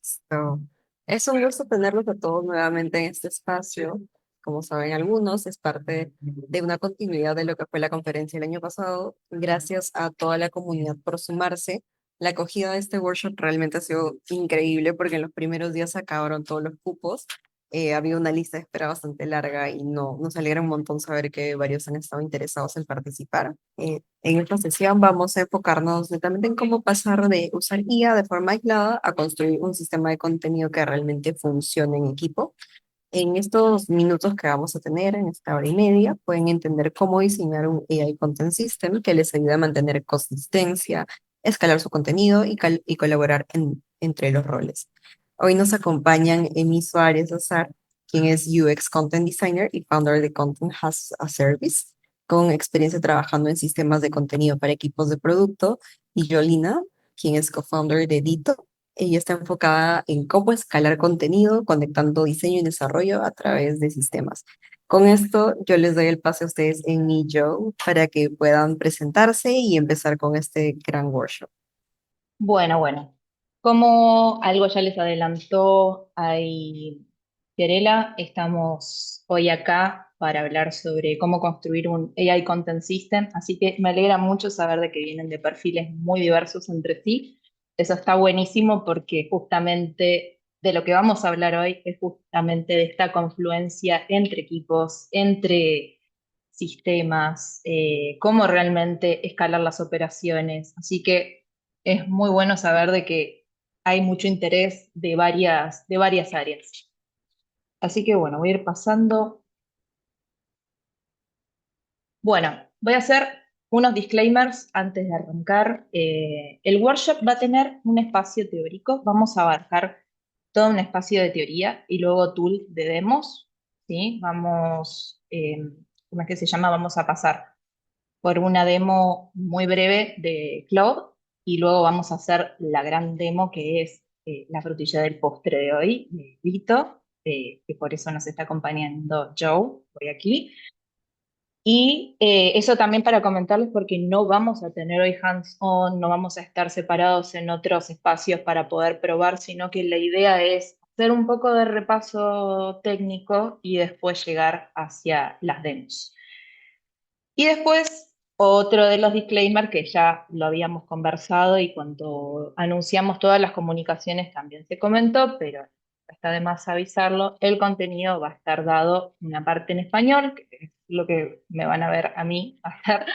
So, es un gusto tenerlos a todos nuevamente en este espacio. Como saben algunos, es parte de una continuidad de lo que fue la conferencia el año pasado. Gracias a toda la comunidad por sumarse. La acogida de este workshop realmente ha sido increíble porque en los primeros días se acabaron todos los cupos. Había una lista de espera bastante larga y nos alegra un montón saber que varios han estado interesados en participar. En esta sesión vamos a enfocarnos netamente en cómo pasar de usar IA de forma aislada a construir un sistema de contenido que realmente funcione en equipo. En estos minutos que vamos a tener, en esta hora y media, pueden entender cómo diseñar un AI Content System que les ayude a mantener consistencia, escalar su contenido y colaborar entre los roles. Hoy nos acompañan Emi Suárez Azar, quien es UX Content Designer y founder de Content as a Service, con experiencia trabajando en sistemas de contenido para equipos de producto, y Yolina, quien es co-founder de Dito. Ella está enfocada en cómo escalar contenido, conectando diseño y desarrollo a través de sistemas. Con esto, yo les doy el pase a ustedes en mi Joe para que puedan presentarse y empezar con este gran workshop. Bueno, como algo ya les adelantó ahí Fiorella, estamos hoy acá para hablar sobre cómo construir un AI Content System, así que me alegra mucho saber de que vienen de perfiles muy diversos entre sí. Eso está buenísimo porque justamente de lo que vamos a hablar hoy es justamente de esta confluencia entre equipos, entre sistemas, cómo realmente escalar las operaciones. Así que es muy bueno saber de que hay mucho interés de varias áreas. Así que bueno, voy a ir pasando. Bueno, voy a hacer unos disclaimers antes de arrancar. El workshop va a tener un espacio teórico. Vamos a abarcar todo un espacio de teoría y luego tool de demos. ¿Sí? ¿Cómo es que se llama? Vamos a pasar por una demo muy breve de Cloud y luego vamos a hacer la gran demo que es la frutilla del postre de hoy, de Vito, que por eso nos está acompañando Joe, hoy aquí. Y eso también para comentarles porque no vamos a tener hoy hands-on, no vamos a estar separados en otros espacios para poder probar, sino que la idea es hacer un poco de repaso técnico y después llegar hacia las demos. Y después, otro de los disclaimers que ya lo habíamos conversado y cuando anunciamos todas las comunicaciones también se comentó, pero está de más avisarlo, el contenido va a estar dado una parte en español, que es lo que me van a ver a mí hacer,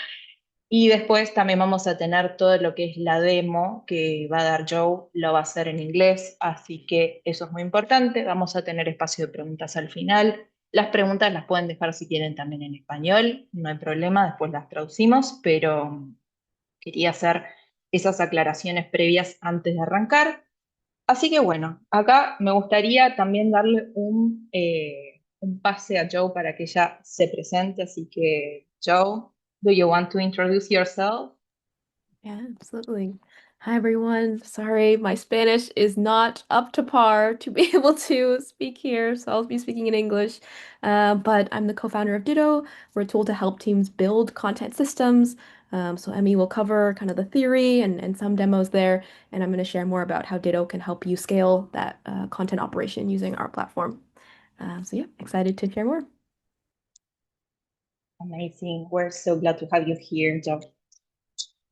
y después también vamos a tener todo lo que es la demo que va a dar Joe, lo va a hacer en inglés, así que eso es muy importante. Vamos a tener espacio de preguntas al final. Las preguntas las pueden dejar si quieren también en español, no hay problema, después las traducimos, pero quería hacer esas aclaraciones previas antes de arrancar. Así que bueno, acá me gustaría también darle un pase a Joe para que ella se presente. Así que, Joe, do you want to introduce yourself? Yeah, absolutely. Hi, everyone. Sorry, my Spanish is not up to par to be able to speak here, so I'll be speaking in English. But I'm the co-founder of Ditto. We're a tool to help teams build content systems. So Emmy will cover kind of the theory and some demos there, and I'm going to share more about how Ditto can help you scale that content operation using our platform. So yeah, excited to share more. Amazing. We're so glad to have you here, Joe.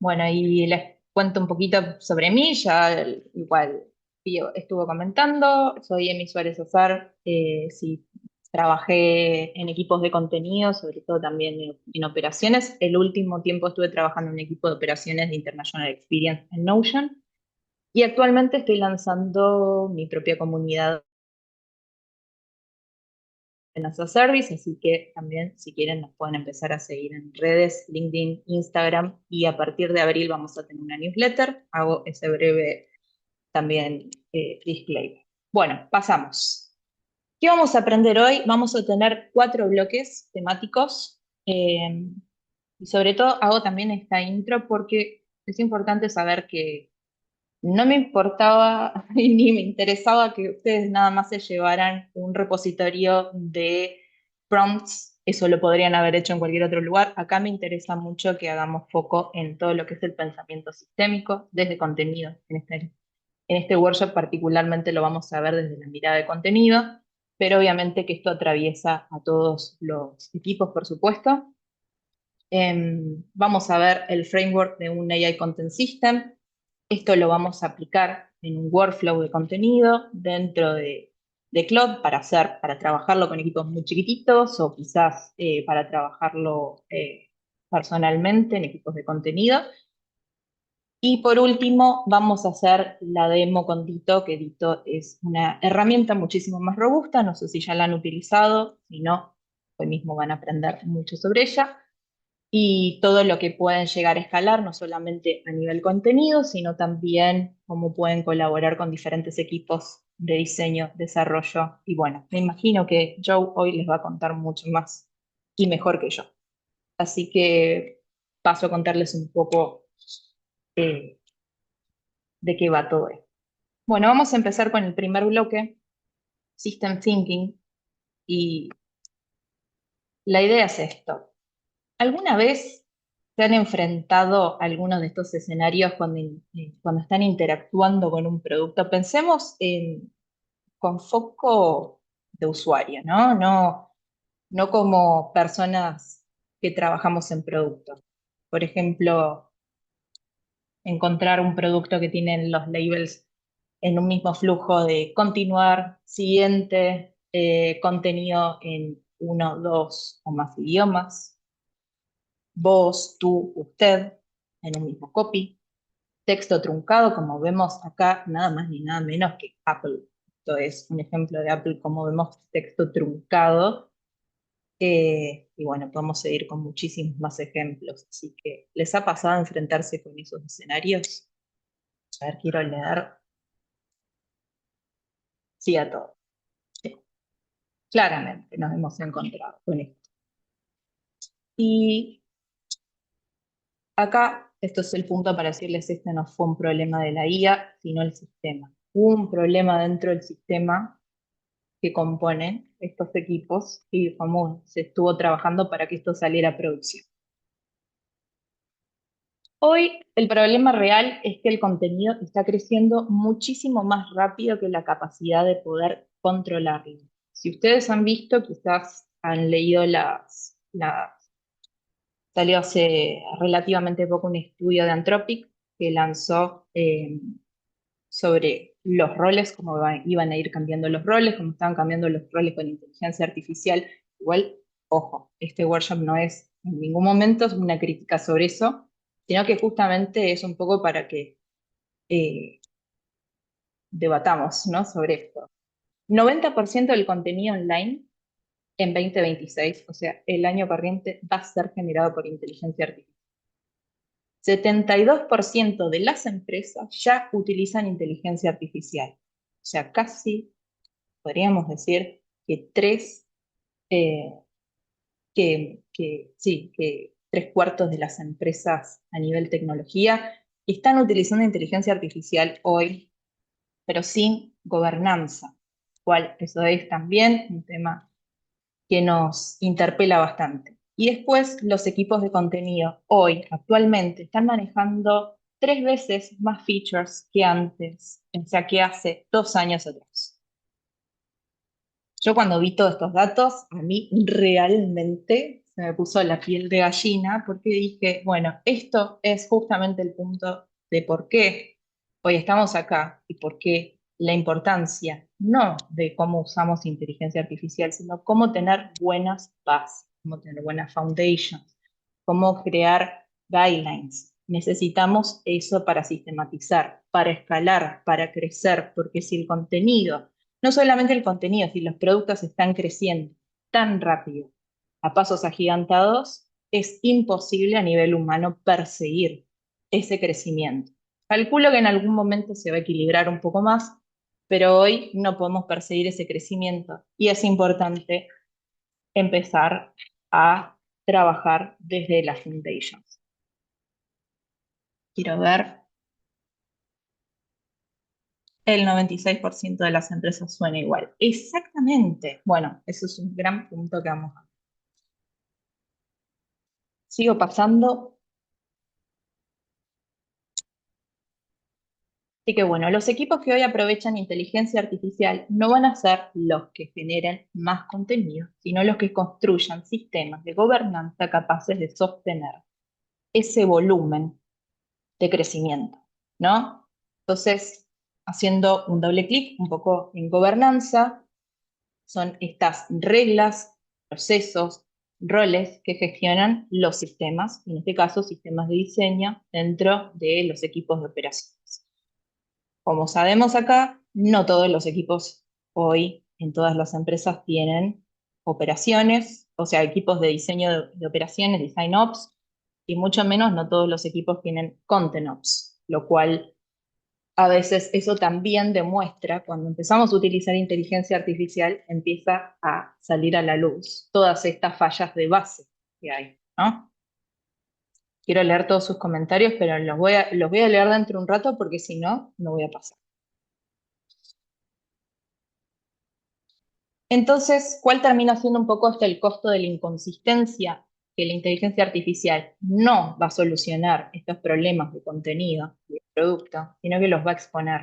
Bueno, y les cuento un poquito sobre mí, ya igual Pío estuvo comentando, soy Emi Suárez Azar, sí, trabajé en equipos de contenido, sobre todo también en operaciones. El último tiempo estuve trabajando en un equipo de operaciones de International Experience en Notion y actualmente estoy lanzando mi propia comunidad en as a service, así que también si quieren nos pueden empezar a seguir en redes, LinkedIn, Instagram y a partir de abril vamos a tener una newsletter. Hago ese breve también display. Bueno, pasamos. ¿Qué vamos a aprender hoy? Vamos a tener 4 bloques temáticos y sobre todo hago también esta intro porque es importante saber que no me importaba ni me interesaba que ustedes nada más se llevaran un repositorio de prompts. Eso lo podrían haber hecho en cualquier otro lugar. Acá me interesa mucho que hagamos foco en todo lo que es el pensamiento sistémico, desde contenido En este workshop particularmente lo vamos a ver desde la mirada de contenido, pero obviamente que esto atraviesa a todos los equipos, por supuesto. Vamos a ver el framework de un AI Content System. Esto lo vamos a aplicar en un workflow de contenido dentro de Claude para trabajarlo con equipos muy chiquititos o quizás para trabajarlo personalmente en equipos de contenido. Y por último, vamos a hacer la demo con Dito, que Dito es una herramienta muchísimo más robusta. No sé si ya la han utilizado, si no, hoy mismo van a aprender mucho sobre ella. Y todo lo que pueden llegar a escalar, no solamente a nivel contenido, sino también cómo pueden colaborar con diferentes equipos de diseño, desarrollo. Y bueno, me imagino que Joe hoy les va a contar mucho más y mejor que yo. Así que paso a contarles un poco eh, de qué va todo esto. Bueno, vamos a empezar con el primer bloque, System Thinking, y la idea es esto. ¿Alguna vez se han enfrentado a algunos de estos escenarios cuando están interactuando con un producto? Pensemos con foco de usuario, ¿no? No como personas que trabajamos en producto. Por ejemplo, encontrar un producto que tienen los labels en un mismo flujo de continuar, siguiente, contenido en uno, dos o más idiomas, vos, tú, usted, en un mismo copy, texto truncado, como vemos acá, nada más ni nada menos que Apple. Esto es un ejemplo de Apple, como vemos texto truncado. Y bueno, podemos seguir con muchísimos más ejemplos. Así que, ¿les ha pasado enfrentarse con esos escenarios? A ver, quiero leer. Sí, a todo. Sí. Claramente nos hemos encontrado con esto. Y acá, esto es el punto para decirles, este no fue un problema de la IA, sino el sistema. Hubo un problema dentro del sistema que compone estos equipos y cómo se estuvo trabajando para que esto saliera a producción. Hoy el problema real es que el contenido está creciendo muchísimo más rápido que la capacidad de poder controlarlo. Si ustedes han visto, quizás han leído salió hace relativamente poco un estudio de Anthropic que lanzó sobre los roles, cómo iban a ir cambiando los roles, cómo estaban cambiando los roles con inteligencia artificial. Igual, ojo, este workshop no es en ningún momento una crítica sobre eso, sino que justamente es un poco para que eh, debatamos, ¿no? Sobre esto. 90% del contenido online en 2026, o sea, el año corriente, va a ser generado por inteligencia artificial. 72% de las empresas ya utilizan inteligencia artificial. O sea, casi podríamos decir que eh, sí, que 3/4 de las empresas a nivel tecnología están utilizando inteligencia artificial hoy, pero sin gobernanza, cual eso es también un tema que nos interpela bastante. Y después los equipos de contenido hoy, actualmente, están manejando 3 veces más features que antes, o sea, que hace 2 años atrás. Yo cuando vi todos estos datos, a mí realmente se me puso la piel de gallina porque dije, bueno, esto es justamente el punto de por qué hoy estamos acá y por qué la importancia, no de cómo usamos inteligencia artificial, sino cómo tener buenas bases, cómo tener buenas foundations, cómo crear guidelines. Necesitamos eso para sistematizar, para escalar, para crecer, porque si el contenido, no solamente el contenido, si los productos están creciendo tan rápido, a pasos agigantados, es imposible a nivel humano perseguir ese crecimiento. Calculo que en algún momento se va a equilibrar un poco más, pero hoy no podemos perseguir ese crecimiento y es importante empezar a trabajar desde las foundations. Quiero ver, el 96% de las empresas suena igual. Exactamente. Bueno, eso es un gran punto que vamos a ver. Sigo pasando. Así que bueno, los equipos que hoy aprovechan inteligencia artificial no van a ser los que generen más contenido, sino los que construyan sistemas de gobernanza capaces de sostener ese volumen de crecimiento, ¿no? Entonces, haciendo un doble clic un poco en gobernanza, son estas reglas, procesos, roles que gestionan los sistemas, en este caso sistemas de diseño dentro de los equipos de operaciones. Como sabemos acá, no todos los equipos hoy en todas las empresas tienen operaciones, o sea, equipos de diseño de operaciones, design ops, y mucho menos no todos los equipos tienen content ops, lo cual a veces eso también demuestra, cuando empezamos a utilizar inteligencia artificial, empieza a salir a la luz todas estas fallas de base que hay, ¿no? Quiero leer todos sus comentarios, pero los voy a leer dentro de un rato porque si no, no voy a pasar. Entonces, ¿cuál termina siendo un poco hasta el costo de la inconsistencia? Que la inteligencia artificial no va a solucionar estos problemas de contenido y de producto, sino que los va a exponer.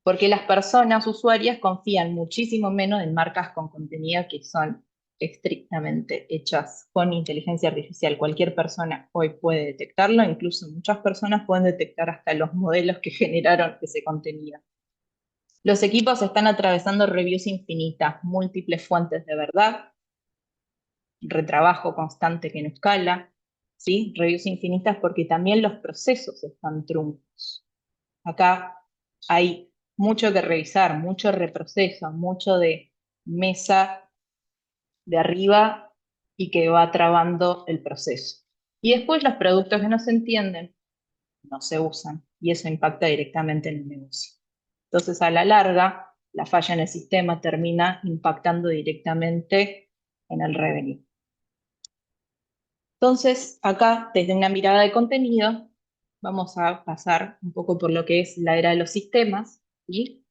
Porque las personas usuarias confían muchísimo menos en marcas con contenido que son estrictamente hechas con inteligencia artificial. Cualquier persona hoy puede detectarlo, incluso muchas personas pueden detectar hasta los modelos que generaron ese contenido. Los equipos están atravesando reviews infinitas, múltiples fuentes de verdad, retrabajo constante que no escala, ¿sí? Reviews infinitas porque también los procesos están truncos. Acá hay mucho que revisar, mucho reproceso, mucho de mesa de arriba y que va trabando el proceso. Y después los productos que no se entienden no se usan y eso impacta directamente en el negocio. Entonces, a la larga, la falla en el sistema termina impactando directamente en el revenue. Entonces, acá, desde una mirada de contenido, vamos a pasar un poco por lo que es la era de los sistemas, ¿sí?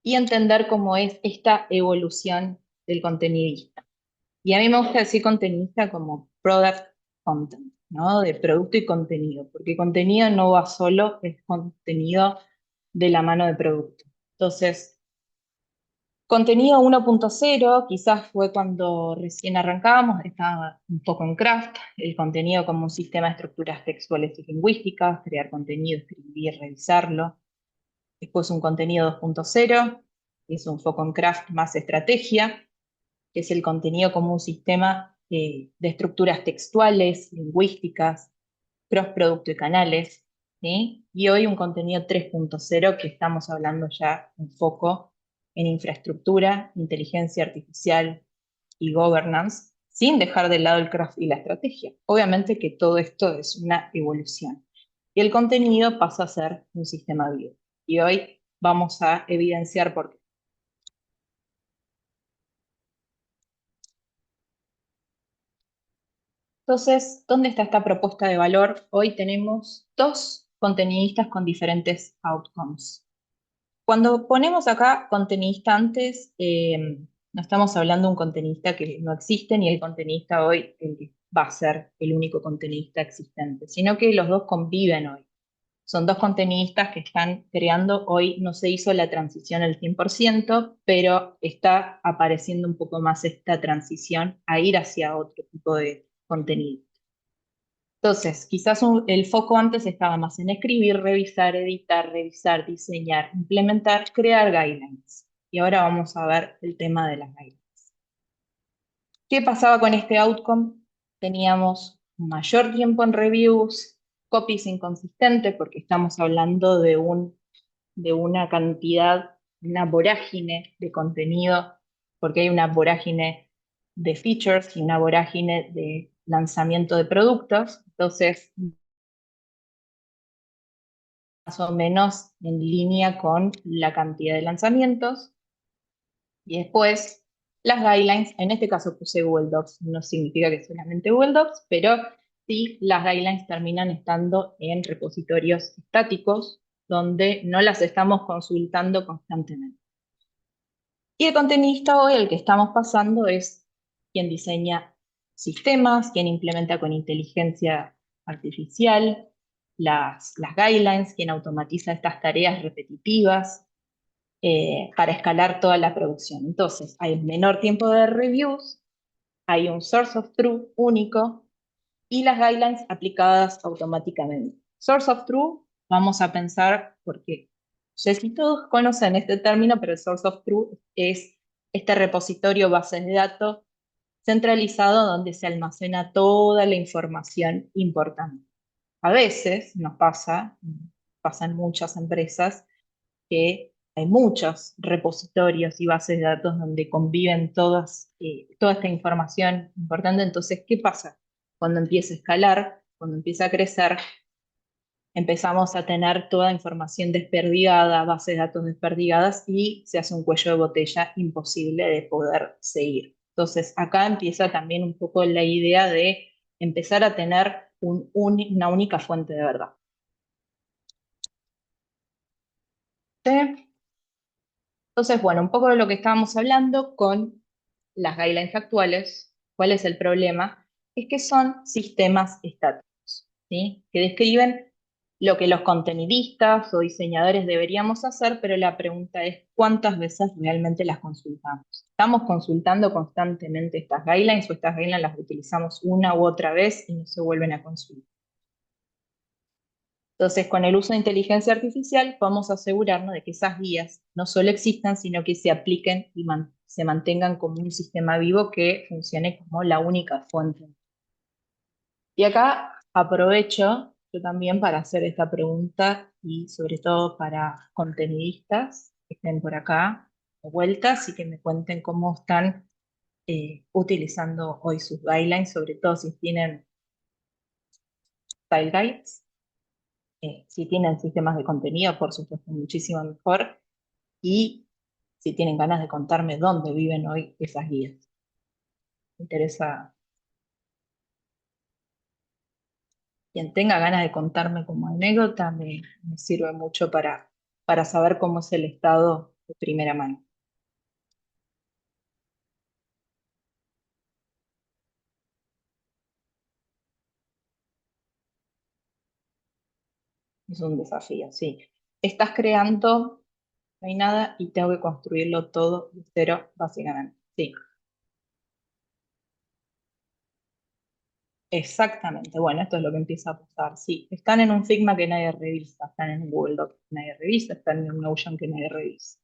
Y entender cómo es esta evolución del contenidista. Y a mí me gusta decir contenidista como product content, ¿no? De producto y contenido, porque contenido no va solo, es contenido de la mano de producto. Entonces, contenido 1.0 quizás fue cuando recién arrancábamos, estaba un poco en craft, el contenido como un sistema de estructuras textuales y lingüísticas, crear contenido, escribir, revisarlo. Después un contenido 2.0, que es un foco en craft más estrategia, que es el contenido como un sistema de estructuras textuales, lingüísticas, cross producto y canales, ¿sí? Y hoy un contenido 3.0 que estamos hablando ya un foco en infraestructura, inteligencia artificial y governance, sin dejar de lado el craft y la estrategia. Obviamente que todo esto es una evolución. Y el contenido pasa a ser un sistema vivo. Y hoy vamos a evidenciar por qué. Entonces, ¿dónde está esta propuesta de valor? Hoy tenemos dos contenidistas con diferentes outcomes. Cuando ponemos acá contenidista antes, no estamos hablando de un contenidista que no existe, ni el contenidista hoy el que va a ser el único contenidista existente, sino que los dos conviven hoy. Son dos contenidistas que están creando, hoy no se hizo la transición al 100%, pero está apareciendo un poco más esta transición a ir hacia otro tipo de contenido. Entonces, quizás el foco antes estaba más en escribir, revisar, editar, revisar, diseñar, implementar, crear guidelines. Y ahora vamos a ver el tema de las guidelines. ¿Qué pasaba con este outcome? Teníamos mayor tiempo en reviews, copies inconsistentes, porque estamos hablando de una cantidad, una vorágine de contenido, porque hay una vorágine de features y una vorágine de lanzamiento de productos. Entonces, más o menos en línea con la cantidad de lanzamientos. Y después, las guidelines, en este caso puse Google Docs, no significa que solamente Google Docs, pero sí las guidelines terminan estando en repositorios estáticos, donde no las estamos consultando constantemente. Y el contenidista hoy, el que estamos pasando, es quien diseña sistemas, quien implementa con inteligencia artificial, las guidelines, quien automatiza estas tareas repetitivas para escalar toda la producción. Entonces, hay menor tiempo de reviews, hay un source of truth único y las guidelines aplicadas automáticamente. Source of truth, vamos a pensar, porque no sé si todos conocen este término, pero el source of truth es este repositorio base de datos centralizado donde se almacena toda la información importante. A veces nos pasa en muchas empresas, que hay muchos repositorios y bases de datos donde conviven toda esta información importante. Entonces, ¿qué pasa? Cuando empieza a escalar, cuando empieza a crecer, empezamos a tener toda información desperdigada, bases de datos desperdigadas y se hace un cuello de botella imposible de poder seguir. Entonces, acá empieza también un poco la idea de empezar a tener una única fuente de verdad. ¿Sí? Entonces, bueno, un poco de lo que estábamos hablando con las guidelines actuales, ¿cuál es el problema? Es que son sistemas estáticos, ¿sí? Que describen lo que los contenidistas o diseñadores deberíamos hacer, pero la pregunta es ¿cuántas veces realmente las consultamos? ¿Estamos consultando constantemente estas guidelines o estas guidelines las utilizamos una u otra vez y no se vuelven a consultar? Entonces, con el uso de inteligencia artificial, vamos a asegurarnos de que esas guías no solo existan, sino que se apliquen y se mantengan como un sistema vivo que funcione como la única fuente. Y acá aprovecho yo también para hacer esta pregunta y sobre todo para contenidistas que estén por acá de vueltas y que me cuenten cómo están utilizando hoy sus guidelines, sobre todo si tienen style guides. Si tienen sistemas de contenido, por supuesto, muchísimo mejor. Y si tienen ganas de contarme dónde viven hoy esas guías. Me interesa. Quien tenga ganas de contarme como anécdota me sirve mucho para saber cómo es el estado de primera mano. Es un desafío, sí. Estás creando, no hay nada y tengo que construirlo todo de cero, básicamente. Sí. Exactamente, bueno, esto es lo que empieza a pasar. Sí, están en un Figma que nadie revisa, están en un Google Doc que nadie revisa, están en un Notion que nadie revisa.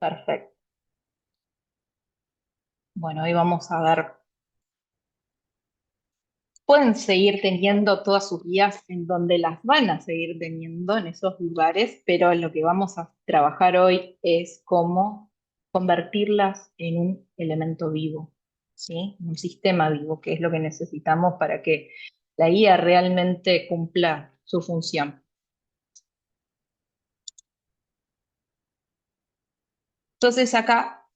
Perfecto. Bueno, hoy vamos a ver. Pueden seguir teniendo todas sus guías en donde las van a seguir teniendo en esos lugares, pero lo que vamos a trabajar hoy es cómo convertirlas en un elemento vivo, ¿sí? Un sistema vivo, que es lo que necesitamos para que la guía realmente cumpla su función. Entonces acá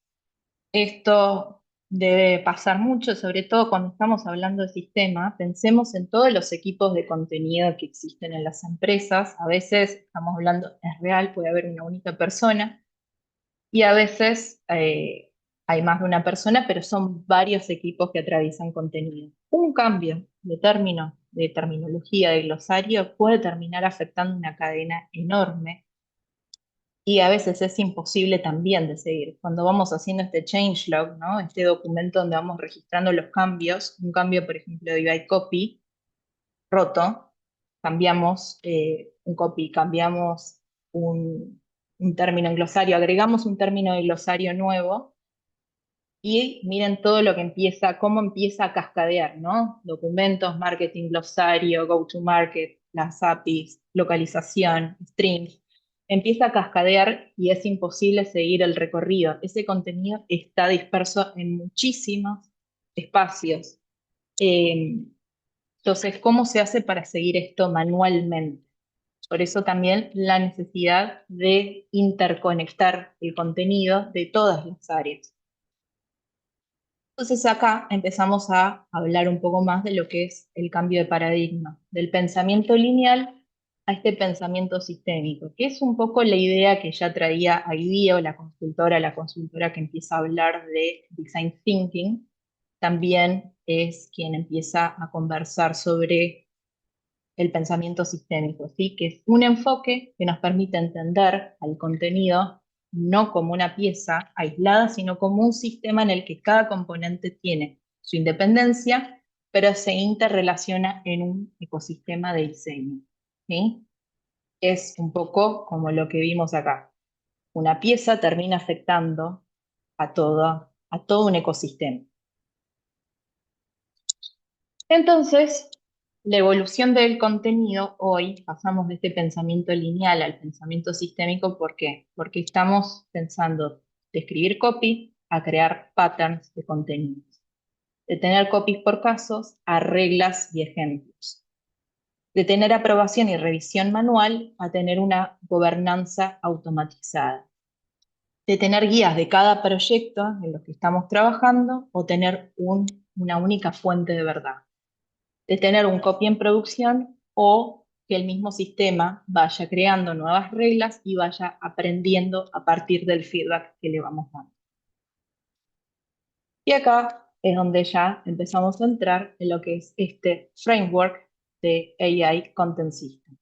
esto debe pasar mucho, sobre todo cuando estamos hablando de sistema. Pensemos en todos los equipos de contenido que existen en las empresas. A veces estamos hablando, es real, puede haber una única persona y a veces hay más de una persona, pero son varios equipos que atraviesan contenido. Un cambio de término, de terminología, de glosario, puede terminar afectando una cadena enorme y a veces es imposible también de seguir. Cuando vamos haciendo este changelog, ¿no? Este documento donde vamos registrando los cambios, un cambio, por ejemplo, de by copy roto, cambiamos un copy, cambiamos un término en glosario, agregamos un término de glosario nuevo y miren todo lo que empieza, cómo empieza a cascadear, ¿no? Documentos, marketing, glosario, go to market, las APIs, localización, strings. Empieza a cascadear y es imposible seguir el recorrido. Ese contenido está disperso en muchísimos espacios. Eh, entonces, ¿cómo se hace para seguir esto manualmente? Por eso también la necesidad de interconectar el contenido de todas las áreas. Entonces acá empezamos a hablar un poco más de lo que es el cambio de paradigma, del pensamiento lineal a este pensamiento sistémico, que es un poco la idea que ya traía IDEO, la consultora que empieza a hablar de design thinking, también es quien empieza a conversar sobre el pensamiento sistémico, ¿sí? Que es un enfoque que nos permite entender al contenido no como una pieza aislada, sino como un sistema en el que cada componente tiene su independencia, pero se interrelaciona en un ecosistema de diseño, ¿sí? Es un poco como lo que vimos acá. Una pieza termina afectando a todo un ecosistema. Entonces, la evolución del contenido hoy pasamos de este pensamiento lineal al pensamiento sistémico. ¿Por qué? Porque estamos pensando de escribir copy a crear patterns de contenidos, de tener copies por casos a reglas y ejemplos, de tener aprobación y revisión manual a tener una gobernanza automatizada, de tener guías de cada proyecto en los que estamos trabajando o tener una única fuente de verdad, de tener un copy en producción o que el mismo sistema vaya creando nuevas reglas y vaya aprendiendo a partir del feedback que le vamos dando. Y acá es donde ya empezamos a entrar en lo que es este framework de AI Content System.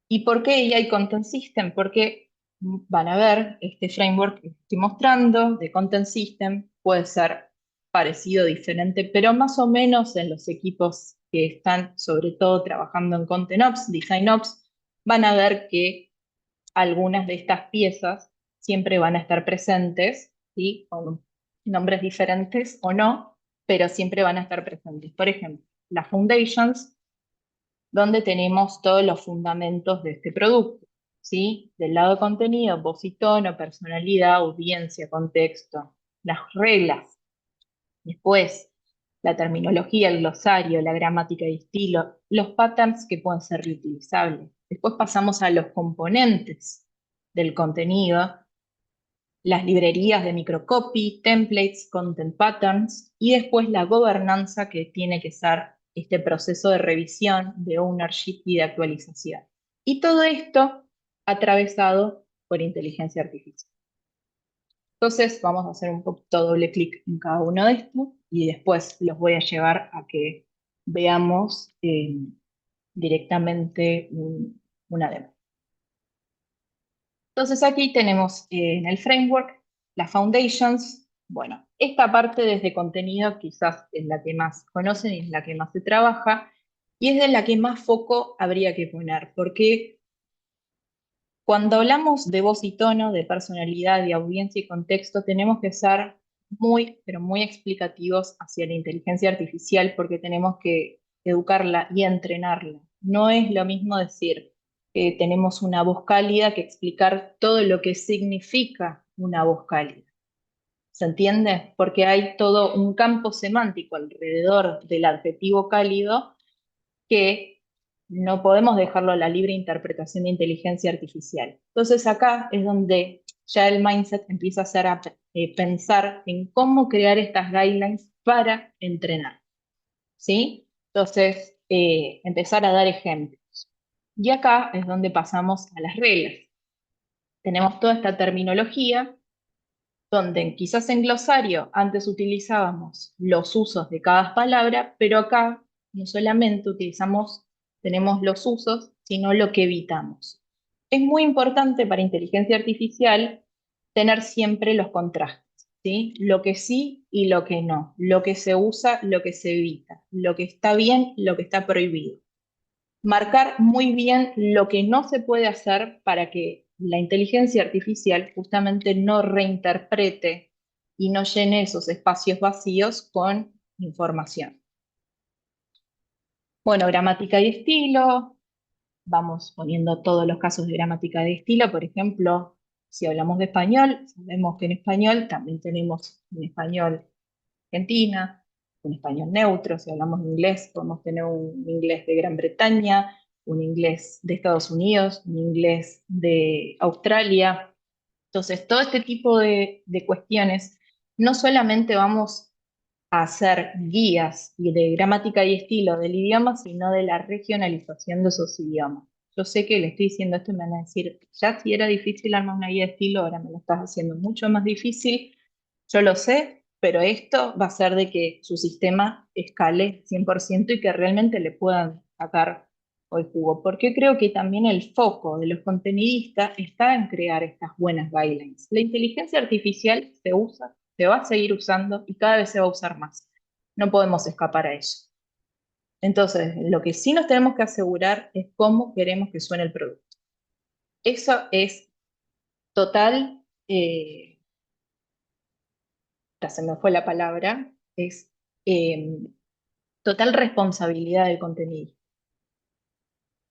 ¿Y por qué AI Content System? Porque van a ver este framework que estoy mostrando de Content System puede ser parecido, diferente, pero más o menos en los equipos que están sobre todo trabajando en Content Ops, Design Ops, van a ver que algunas de estas piezas siempre van a estar presentes, ¿sí? Con nombres diferentes o no, pero siempre van a estar presentes. Por ejemplo, las foundations, donde tenemos todos los fundamentos de este producto, ¿sí? Del lado de contenido, voz y tono, personalidad, audiencia, contexto, las reglas. Después, la terminología, el glosario, la gramática y estilo, los patterns que pueden ser reutilizables. Después pasamos a los componentes del contenido, las librerías de microcopy, templates, content patterns y después la gobernanza que tiene que ser este proceso de revisión, de ownership y de actualización. Y todo esto atravesado por inteligencia artificial. Entonces vamos a hacer un poquito doble clic en cada uno de estos y después los voy a llevar a que veamos directamente una demo. Entonces aquí tenemos en el framework las foundations. Bueno, esta parte desde contenido quizás es la que más conocen y es la que más se trabaja y es de la que más foco habría que poner, porque cuando hablamos de voz y tono, de personalidad, de audiencia y contexto, tenemos que ser muy, pero muy explicativos hacia la inteligencia artificial porque tenemos que educarla y entrenarla. No es lo mismo decir que tenemos una voz cálida que explicar todo lo que significa una voz cálida. ¿Se entiende? Porque hay todo un campo semántico alrededor del adjetivo cálido que no podemos dejarlo a la libre interpretación de inteligencia artificial. Entonces acá es donde ya el mindset empieza a hacer pensar en cómo crear estas guidelines para entrenar, ¿sí? Entonces, empezar a dar ejemplos. Y acá es donde pasamos a las reglas. Tenemos toda esta terminología donde quizás en glosario antes utilizábamos los usos de cada palabra, pero acá no solamente tenemos los usos, sino lo que evitamos. Es muy importante para inteligencia artificial tener siempre los contrastes, ¿sí? Lo que sí y lo que no, lo que se usa, lo que se evita, lo que está bien, lo que está prohibido. Marcar muy bien lo que no se puede hacer para que la inteligencia artificial justamente no reinterprete y no llene esos espacios vacíos con información. Bueno, gramática y estilo. Vamos poniendo todos los casos de gramática de estilo. Por ejemplo, si hablamos de español, sabemos que en español también tenemos un español Argentina, un español neutro. Si hablamos de inglés, podemos tener un inglés de Gran Bretaña, un inglés de Estados Unidos, un inglés de Australia. Entonces, todo este tipo de cuestiones, no solamente vamos a hacer guías y de gramática y estilo del idioma, sino de la regionalización de esos idiomas. Yo sé que le estoy diciendo esto y me van a decir, ya si era difícil armar una guía de estilo, ahora me lo estás haciendo mucho más difícil. Yo lo sé, pero esto va a hacer de que su sistema escale 100% y que realmente le puedan sacar el jugo. Porque creo que también el foco de los contenidistas está en crear estas buenas guidelines. La inteligencia artificial se usa, se va a seguir usando y cada vez se va a usar más. No podemos escapar a eso. Entonces, lo que sí nos tenemos que asegurar es cómo queremos que suene el producto. Eso es total, ya se me fue la palabra, es eh, total responsabilidad del contenido.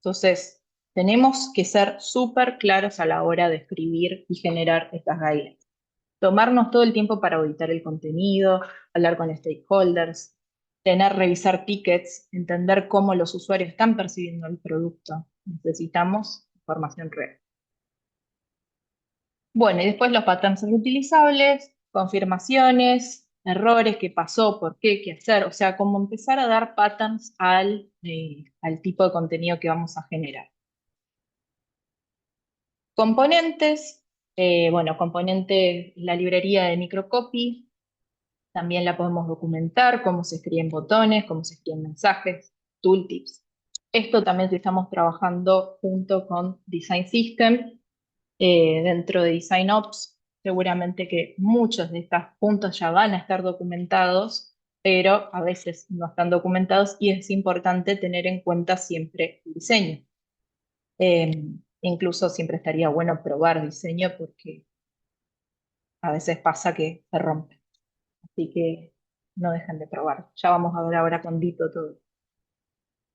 Entonces, tenemos que ser súper claros a la hora de escribir y generar estas guidelines. Tomarnos todo el tiempo para auditar el contenido, hablar con stakeholders, revisar tickets, entender cómo los usuarios están percibiendo el producto. Necesitamos información real. Bueno, y después los patrones reutilizables, confirmaciones, errores, qué pasó, por qué, qué hacer. O sea, cómo empezar a dar patterns al tipo de contenido que vamos a generar. Componentes, bueno, componente, la librería de microcopy, también la podemos documentar, cómo se escriben botones, cómo se escriben mensajes, tooltips. Esto también estamos trabajando junto con Design System, dentro de Design Ops. Seguramente que muchos de estos puntos ya van a estar documentados, pero a veces no están documentados y es importante tener en cuenta siempre el diseño. Incluso siempre estaría bueno probar diseño porque a veces pasa que se rompe. Así que no dejen de probar. Ya vamos a ver ahora con Dito todo.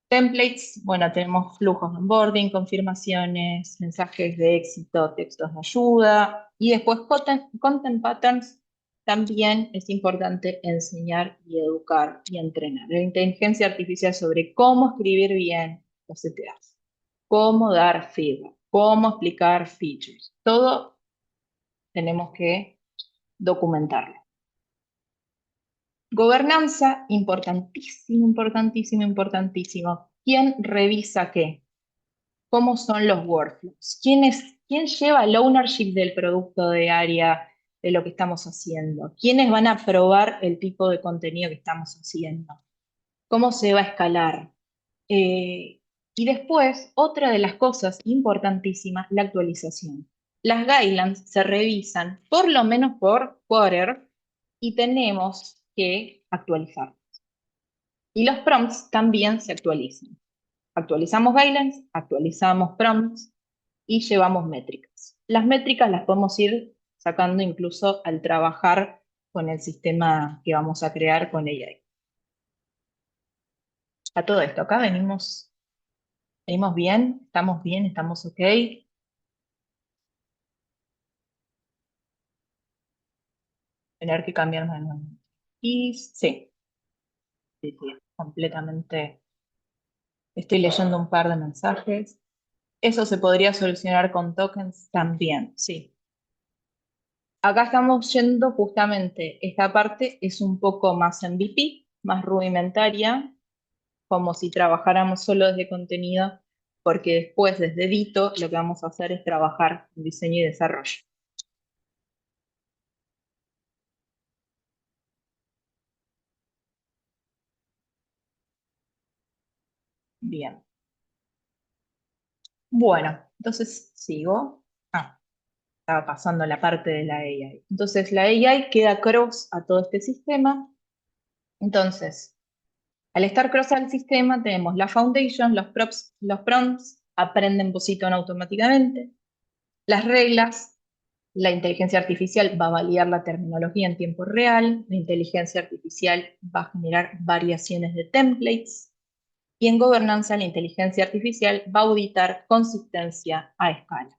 Templates, bueno, tenemos flujos de onboarding, confirmaciones, mensajes de éxito, textos de ayuda y después content patterns. También es importante enseñar y educar y entrenar la inteligencia artificial sobre cómo escribir bien los CTAs, cómo dar feedback, cómo explicar features. Todo tenemos que documentarlo. Gobernanza, importantísimo, importantísimo, importantísimo. ¿Quién revisa qué? ¿Cómo son los workflows? ¿Quién lleva el ownership del producto de área de lo que estamos haciendo? ¿Quiénes van a probar el tipo de contenido que estamos haciendo? ¿Cómo se va a escalar? Y después, otra de las cosas importantísimas, la actualización. Las guidelines se revisan por lo menos por quarter y tenemos que actualizar. Y los prompts también se actualizan. Actualizamos guidelines, actualizamos prompts y llevamos métricas. Las métricas las podemos ir sacando incluso al trabajar con el sistema que vamos a crear con AI. A todo esto, acá venimos bien, estamos ok. Tener que cambiar manualmente. Y sí, sí, sí, completamente. Estoy leyendo un par de mensajes. Eso se podría solucionar con tokens también, sí. Acá estamos yendo justamente, esta parte es un poco más MVP, más rudimentaria, como si trabajáramos solo desde contenido, porque después desde Dito lo que vamos a hacer es trabajar en diseño y desarrollo. Bien. Bueno, entonces sigo. Estaba pasando la parte de la AI. Entonces la AI queda cross a todo este sistema. Entonces, al estar cross al sistema, tenemos la foundation, los prompts aprenden Positon automáticamente. Las reglas, la inteligencia artificial va a validar la terminología en tiempo real. La inteligencia artificial va a generar variaciones de templates. Y en gobernanza, la inteligencia artificial va a auditar consistencia a escala.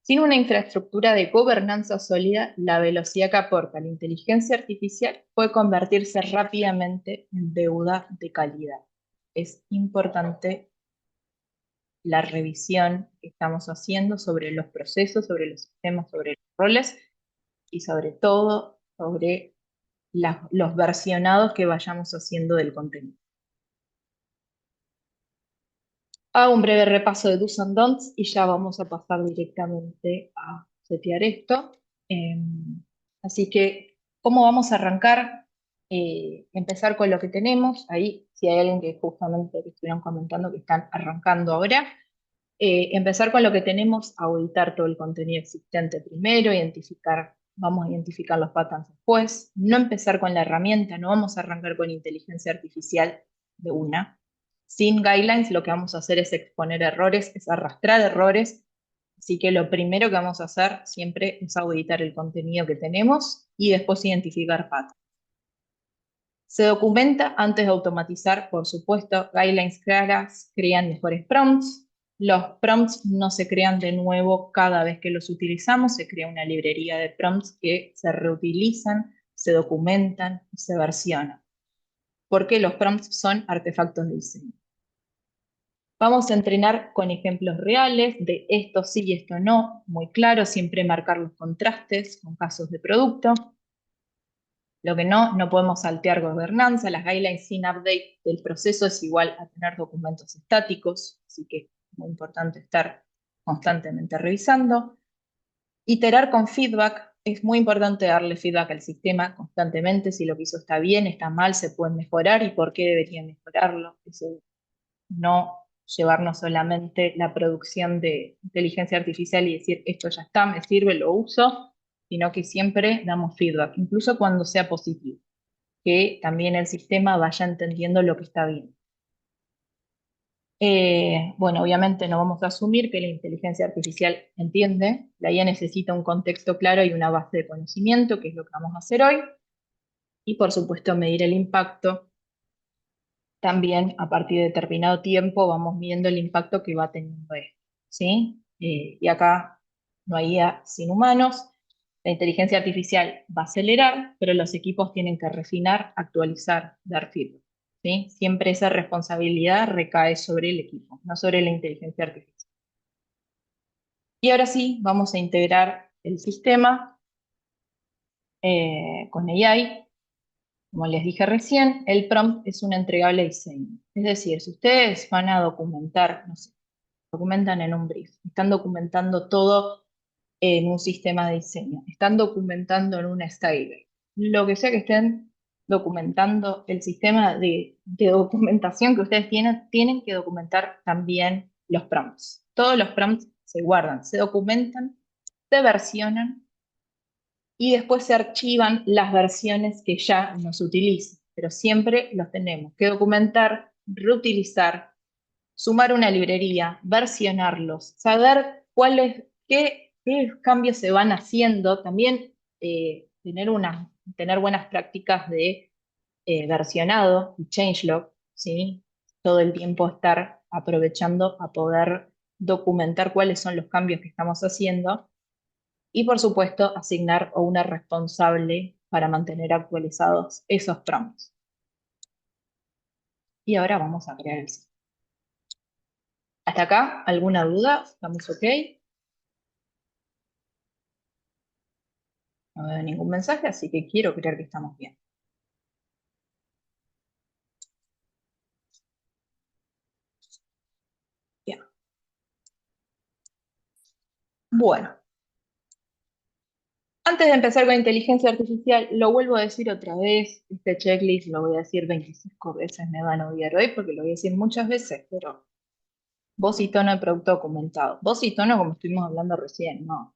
Sin una infraestructura de gobernanza sólida, la velocidad que aporta la inteligencia artificial puede convertirse rápidamente en deuda de calidad. Es importante la revisión que estamos haciendo sobre los procesos, sobre los sistemas, sobre los roles y sobre todo sobre los versionados que vayamos haciendo del contenido. Hago un breve repaso de do's and don'ts y ya vamos a pasar directamente a setear esto. Así que ¿Cómo vamos a arrancar? Empezar con lo que tenemos. Ahí, si hay alguien que justamente que estuvieron comentando que están arrancando ahora, empezar con lo que tenemos, auditar todo el contenido existente primero, vamos a identificar los patterns después, no empezar con la herramienta, no vamos a arrancar con inteligencia artificial de una. Sin guidelines lo que vamos a hacer es exponer errores, es arrastrar errores, así que lo primero que vamos a hacer siempre es auditar el contenido que tenemos y después identificar patterns. Se documenta antes de automatizar, por supuesto, guidelines claras crean mejores prompts. Los prompts no se crean de nuevo cada vez que los utilizamos, se crea una librería de prompts que se reutilizan, se documentan y se versionan, porque los prompts son artefactos de diseño. Vamos a entrenar con ejemplos reales de esto sí y esto no, muy claro, siempre marcar los contrastes con casos de producto. Lo que no podemos saltear gobernanza, las guidelines sin update del proceso es igual a tener documentos estáticos, así que es muy importante estar constantemente revisando. Iterar con feedback, es muy importante darle feedback al sistema constantemente, si lo que hizo está bien, está mal, se puede mejorar y por qué debería mejorarlo. Eso, no llevarnos solamente la producción de inteligencia artificial y decir esto ya está, me sirve, lo uso, sino que siempre damos feedback, incluso cuando sea positivo, que también el sistema vaya entendiendo lo que está bien. Bueno, obviamente no vamos a asumir que la inteligencia artificial entiende, la IA necesita un contexto claro y una base de conocimiento, que es lo que vamos a hacer hoy, y por supuesto medir el impacto. También a partir de determinado tiempo vamos viendo el impacto que va teniendo esto, ¿sí? Y acá no hay IA sin humanos, la inteligencia artificial va a acelerar, pero los equipos tienen que refinar, actualizar, dar feedback, ¿sí? Siempre esa responsabilidad recae sobre el equipo, no sobre la inteligencia artificial. Y ahora sí, vamos a integrar el sistema con AI. Como les dije recién, el prompt es un entregable diseño. Es decir, si ustedes van a documentar, no sé, documentan en un brief, están documentando todo en un sistema de diseño, están documentando en una styler, lo que sea que estén documentando, el sistema de documentación que ustedes tienen que documentar también los prompts. Todos los prompts se guardan, se documentan, se versionan y después se archivan las versiones que ya no se utilizan, pero siempre los tenemos que documentar, reutilizar, sumar una librería, versionarlos, saber qué cambios se van haciendo, también tener buenas prácticas de versionado y changelog, ¿sí? Todo el tiempo estar aprovechando a poder documentar cuáles son los cambios que estamos haciendo y por supuesto asignar a una responsable para mantener actualizados esos prompts. Y ahora vamos a crear el sitio. ¿Hasta acá? ¿Alguna duda? ¿Estamos ok? No veo ningún mensaje, así que quiero creer que estamos bien. Bien. Bueno, antes de empezar con inteligencia artificial, lo vuelvo a decir otra vez, este checklist lo voy a decir 25 veces, me van a odiar hoy porque lo voy a decir muchas veces, pero voz y tono de producto documentado. Voz y tono, como estuvimos hablando recién, no.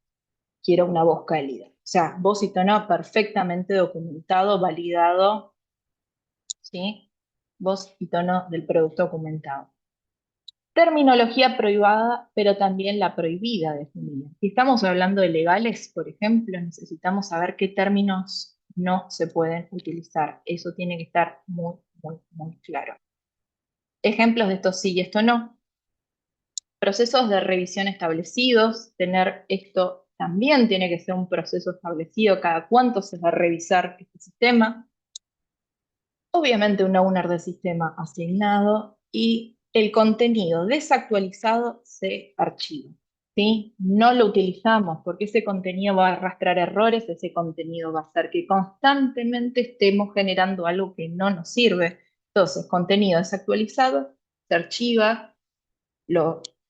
Quiero una voz cálida. O sea, voz y tono perfectamente documentado, validado, ¿sí? Voz y tono del producto documentado. Terminología prohibida, pero también la prohibida definida. Si estamos hablando de legales, por ejemplo, necesitamos saber qué términos no se pueden utilizar. Eso tiene que estar muy, muy, muy claro. Ejemplos de esto sí y esto no. Procesos de revisión establecidos, tener esto también tiene que ser un proceso establecido, cada cuánto se va a revisar este sistema. Obviamente un owner de sistema asignado y el contenido desactualizado se archiva, ¿sí? No lo utilizamos porque ese contenido va a arrastrar errores, ese contenido va a hacer que constantemente estemos generando algo que no nos sirve. Entonces, contenido desactualizado se archiva,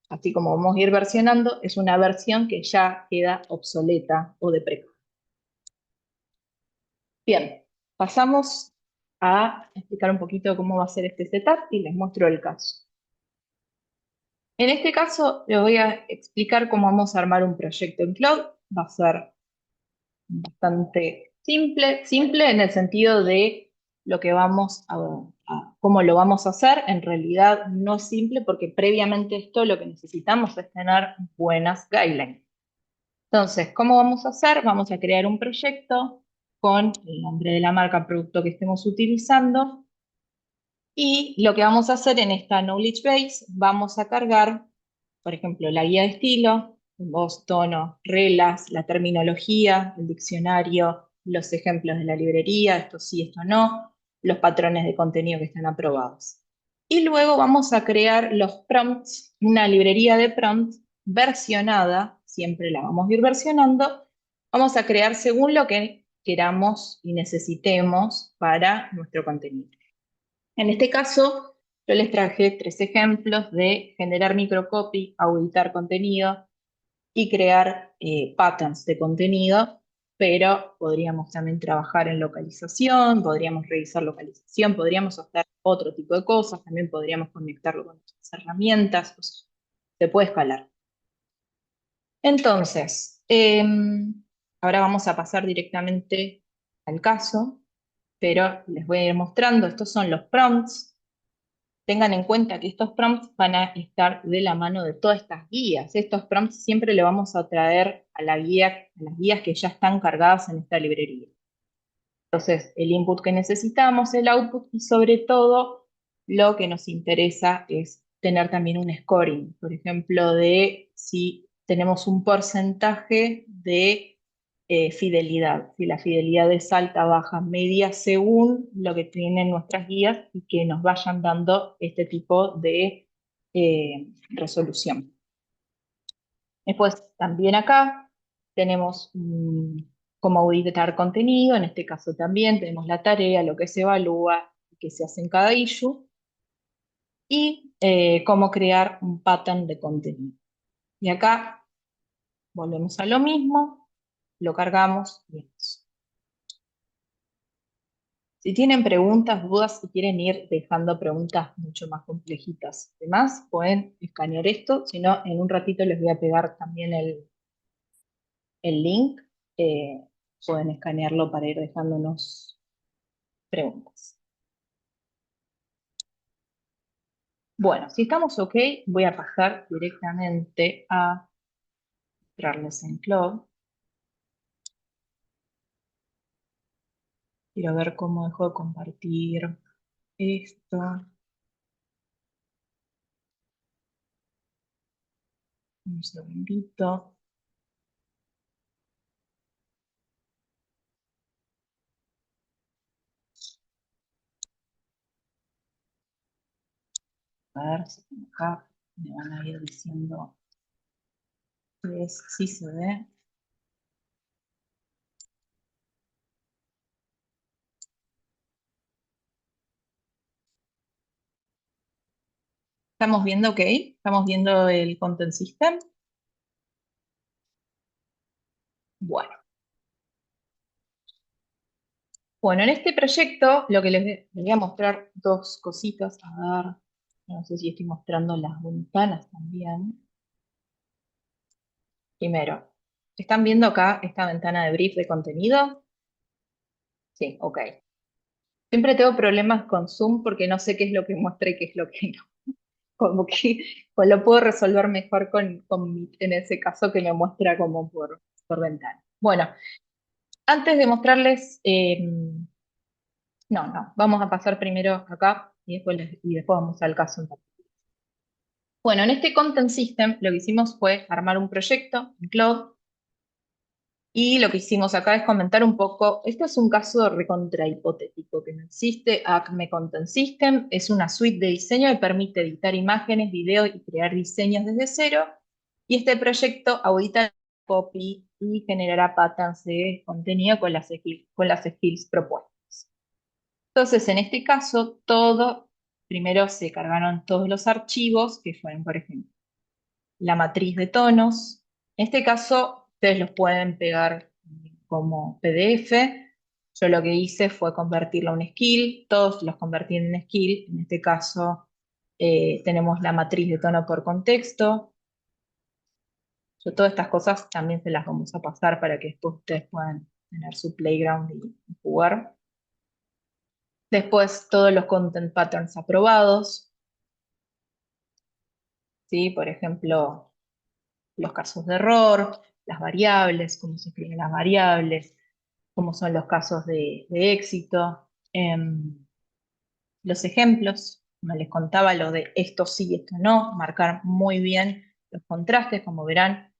así como vamos a ir versionando, es una versión que ya queda obsoleta o deprecada. Bien, pasamos a explicar un poquito cómo va a ser este setup y les muestro el caso. En este caso, les voy a explicar cómo vamos a armar un proyecto en Cloud. Va a ser bastante simple en el sentido de lo que vamos cómo lo vamos a hacer. En realidad no es simple porque previamente esto lo que necesitamos es tener buenas guidelines. Entonces, ¿cómo vamos a hacer? Vamos a crear un proyecto con el nombre de la marca, producto que estemos utilizando. Y lo que vamos a hacer en esta knowledge base, vamos a cargar, por ejemplo, la guía de estilo, voz, tono, reglas, la terminología, el diccionario, los ejemplos de la librería, esto sí, esto no, los patrones de contenido que están aprobados. Y luego vamos a crear los prompts, una librería de prompts versionada, siempre la vamos a ir versionando, vamos a crear según lo que queramos y necesitemos para nuestro contenido. En este caso, yo les traje 3 ejemplos de generar microcopy, auditar contenido y crear patterns de contenido, pero podríamos también trabajar en localización, podríamos revisar localización, podríamos hacer otro tipo de cosas, también podríamos conectarlo con otras herramientas, pues, se puede escalar. Entonces, ahora vamos a pasar directamente al caso, pero les voy a ir mostrando, estos son los prompts. Tengan en cuenta que estos prompts van a estar de la mano de todas estas guías. Estos prompts siempre le vamos a traer a la guía, a las guías que ya están cargadas en esta librería. Entonces, el input que necesitamos, el output y sobre todo lo que nos interesa es tener también un scoring, por ejemplo, de si tenemos un porcentaje de fidelidad, si la fidelidad es alta, baja, media, según lo que tienen nuestras guías y que nos vayan dando este tipo de resolución. Después, también acá tenemos cómo auditar contenido, en este caso también tenemos la tarea, lo que se evalúa, qué se hace en cada issue, y cómo crear un pattern de contenido. Y acá volvemos a lo mismo, lo cargamos y listo. Si tienen preguntas, dudas, si quieren ir dejando preguntas mucho más complejitas, además pueden escanear esto, si no, en un ratito les voy a pegar también el link, pueden escanearlo para ir dejándonos preguntas. Bueno, si estamos ok, voy a pasar directamente a mostrarles en Cloud. Quiero ver cómo dejo de compartir esto. Un segundito. A ver si acá me van a ir diciendo que sí se ve. ¿Estamos viendo ok? ¿Estamos viendo el Content System? Bueno. Bueno, en este proyecto lo que les voy a mostrar 2 cositas. A ver, no sé si estoy mostrando las ventanas también. Primero, ¿están viendo acá esta ventana de brief de contenido? Sí, ok. Siempre tengo problemas con Zoom porque no sé qué es lo que muestra y qué es lo que no. Como que pues lo puedo resolver mejor con Meet, en ese caso que me muestra como por ventana. Bueno, antes de mostrarles, no, vamos a pasar primero acá y después vamos al caso en particular. Bueno, en este Content System lo que hicimos fue armar un proyecto en Cloud y lo que hicimos acá es comentar un poco, este es un caso recontra hipotético que no existe. Acme Content System es una suite de diseño que permite editar imágenes, videos y crear diseños desde cero. Y este proyecto audita copy y generará patterns de contenido con las skills propuestas. Entonces, en este caso, primero se cargaron todos los archivos que fueron, por ejemplo, la matriz de tonos. En este caso, ustedes los pueden pegar como PDF Yo lo que hice fue convertirlo a un skill, todos los convertí en un skill, en este caso tenemos la matriz de tono por contexto. Yo todas estas cosas también se las vamos a pasar para que después ustedes puedan tener su playground y jugar. Después todos los content patterns aprobados, ¿sí? Por ejemplo, los casos de error, las variables, cómo se escriben las variables, cómo son los casos de éxito. Los ejemplos, como les contaba, lo de esto sí, esto no, marcar muy bien los contrastes, como verán.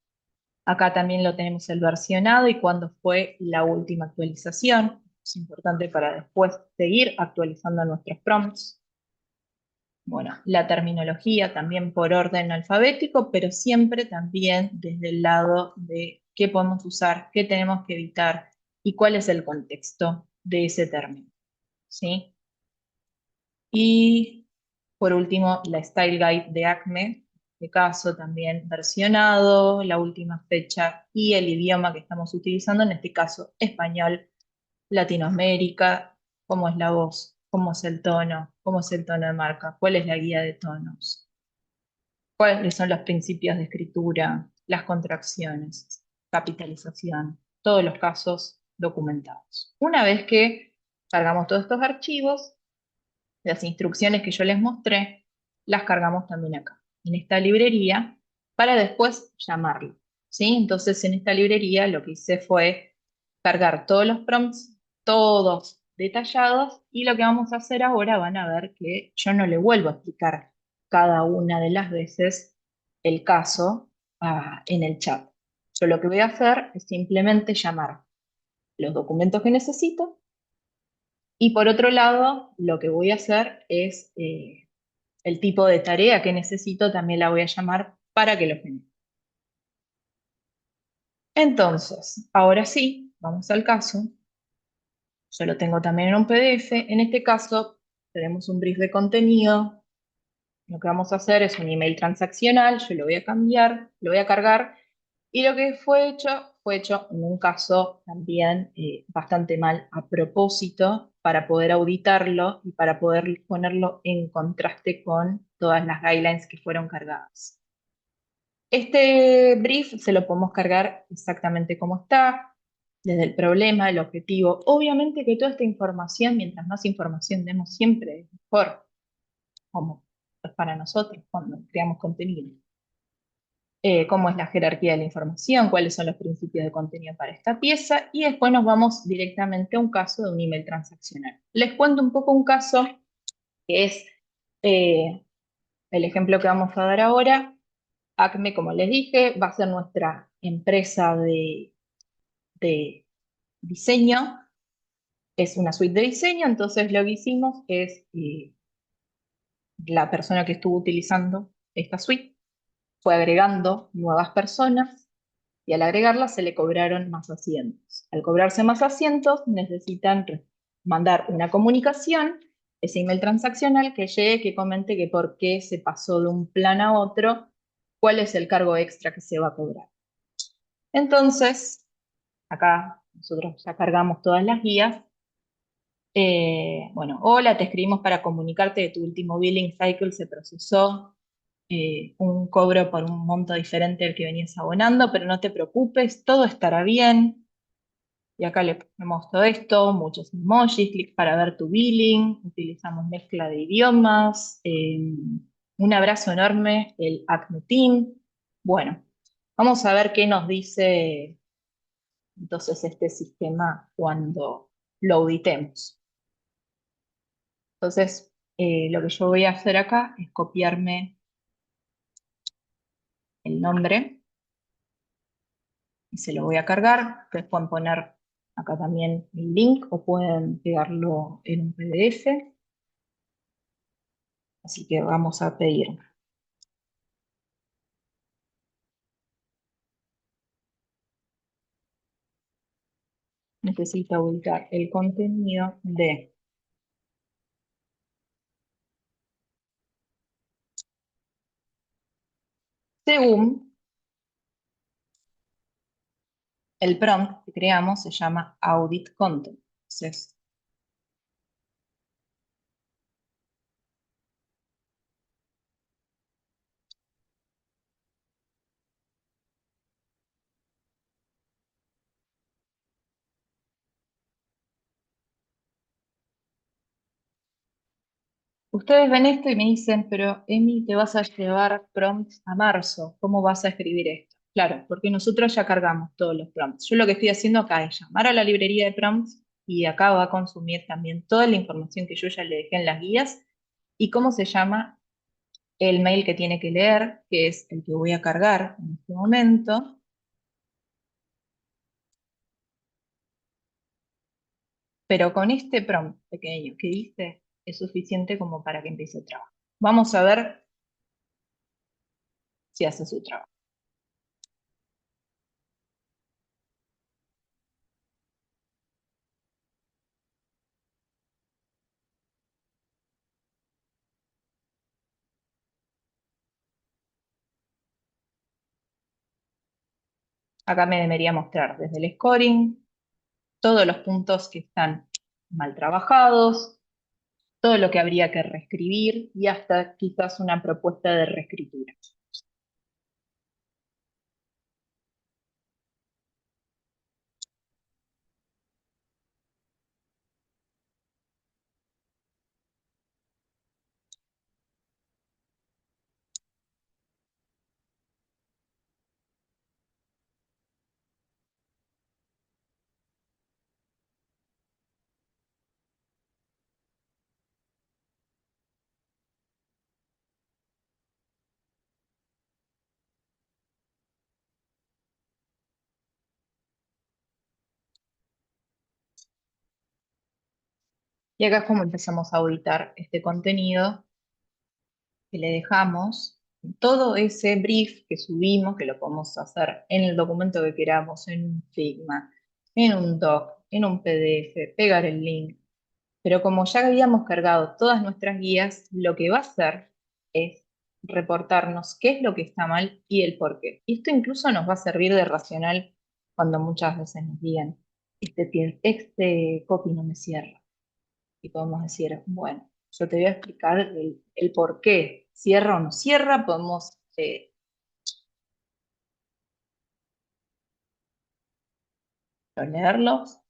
Acá también lo tenemos el versionado y cuándo fue la última actualización. Es importante para después seguir actualizando nuestros prompts. Bueno, la terminología también por orden alfabético, pero siempre también desde el lado de qué podemos usar, qué tenemos que evitar y cuál es el contexto de ese término, ¿sí? Y por último, la Style Guide de Acme, en este caso también versionado, la última fecha y el idioma que estamos utilizando, en este caso español, Latinoamérica, cómo es la voz, cómo es el tono de marca, cuál es la guía de tonos, cuáles son los principios de escritura, las contracciones, capitalización, todos los casos documentados. Una vez que cargamos todos estos archivos, las instrucciones que yo les mostré, las cargamos también acá, en esta librería, para después llamarlo, ¿sí? Entonces, en esta librería lo que hice fue cargar todos los prompts, todos detallados, y lo que vamos a hacer ahora van a ver que yo no le vuelvo a explicar cada una de las veces el caso en el chat. Yo lo que voy a hacer es simplemente llamar los documentos que necesito y por otro lado, lo que voy a hacer es el tipo de tarea que necesito, también la voy a llamar para que lo genere. Entonces, ahora sí, vamos al caso. Yo lo tengo también en un PDF. En este caso, tenemos un brief de contenido. Lo que vamos a hacer es un email transaccional. Yo lo voy a cambiar, lo voy a cargar. Y lo que fue hecho en un caso también bastante mal a propósito para poder auditarlo y para poder ponerlo en contraste con todas las guidelines que fueron cargadas. Este brief se lo podemos cargar exactamente como está, desde el problema, el objetivo. Obviamente que toda esta información, mientras más información demos siempre, es mejor, como es para nosotros cuando creamos contenido. Cómo es la jerarquía de la información, cuáles son los principios de contenido para esta pieza, y después nos vamos directamente a un caso de un email transaccional. Les cuento un poco un caso que es eh, el ejemplo que vamos a dar ahora. Acme, como les dije, va a ser nuestra empresa de diseño, es una suite de diseño, entonces lo que hicimos es la persona que estuvo utilizando esta suite fue agregando nuevas personas y al agregarlas se le cobraron más asientos. Al cobrarse más asientos necesitan mandar una comunicación, ese email transaccional que llegue, que comente que por qué se pasó de un plan a otro, cuál es el cargo extra que se va a cobrar. Entonces, acá nosotros ya cargamos todas las guías. Bueno, hola, te escribimos para comunicarte que tu último billing cycle se procesó un cobro por un monto diferente al que venías abonando, pero no te preocupes, todo estará bien. Y acá le ponemos todo esto, muchos emojis, clic para ver tu billing, utilizamos mezcla de idiomas, un abrazo enorme, el Acme Team. Bueno, vamos a ver qué nos dice entonces este sistema cuando lo auditemos. Entonces, lo que yo voy a hacer acá es copiarme el nombre y se lo voy a cargar. Ustedes pueden poner acá también el link o pueden pegarlo en un PDF. Así que vamos a pedir. Necesita ubicar el contenido de según el prompt que creamos se llama audit content. Entonces, ustedes ven esto y me dicen, pero Emi, te vas a llevar prompts a marzo, ¿cómo vas a escribir esto? Claro, porque nosotros ya cargamos todos los prompts. Yo lo que estoy haciendo acá es llamar a la librería de prompts y acá va a consumir también toda la información que yo ya le dejé en las guías y cómo se llama el mail que tiene que leer, que es el que voy a cargar en este momento. Pero con este prompt pequeño que hice es suficiente como para que empiece el trabajo. Vamos a ver si hace su trabajo. Acá me debería mostrar desde el scoring, todos los puntos que están mal trabajados, todo lo que habría que reescribir y hasta quizás una propuesta de reescritura. Y acá es como empezamos a auditar este contenido que le dejamos, todo ese brief que subimos, que lo podemos hacer en el documento que queramos, en un Figma, en un doc, en un PDF, pegar el link. Pero como ya habíamos cargado todas nuestras guías, lo que va a hacer es reportarnos qué es lo que está mal y el por qué. Y esto incluso nos va a servir de racional cuando muchas veces nos digan, este copy no me cierra. Y podemos decir, bueno, yo te voy a explicar el por qué cierra o no cierra, podemos leerlos.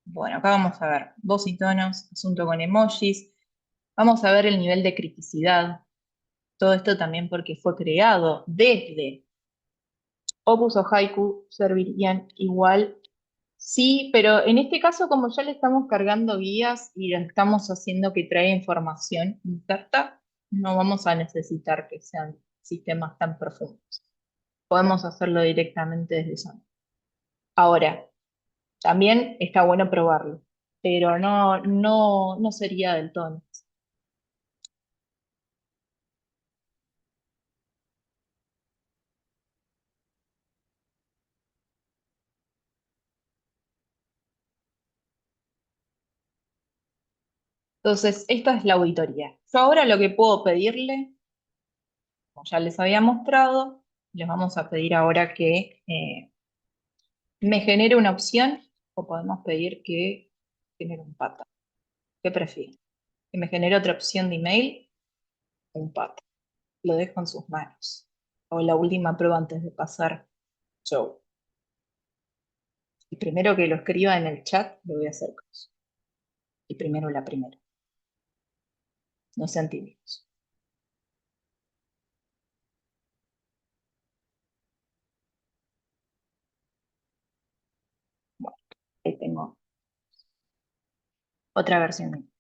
Bueno, acá vamos a ver voz y tonos, asunto con emojis, vamos a ver el nivel de criticidad, todo esto también porque fue creado desde Opus o Haiku servirían igual. Sí, pero en este caso, como ya le estamos cargando guías y le estamos haciendo que traiga información inserta, no vamos a necesitar que sean sistemas tan profundos. Podemos hacerlo directamente desde Sonnet. Ahora, también está bueno probarlo, pero no sería del todo. Entonces, esta es la auditoría. Yo ahora lo que puedo pedirle, como ya les había mostrado, les vamos a pedir ahora que me genere una opción o podemos pedir que genere un pattern. ¿Qué prefieren? Que me genere otra opción de email o un pattern. Lo dejo en sus manos. O la última prueba antes de pasar yo. El primero que lo escriba en el chat lo voy a hacer caso. El primero la primera. No sean tímidos. Bueno, ahí tengo otra versión.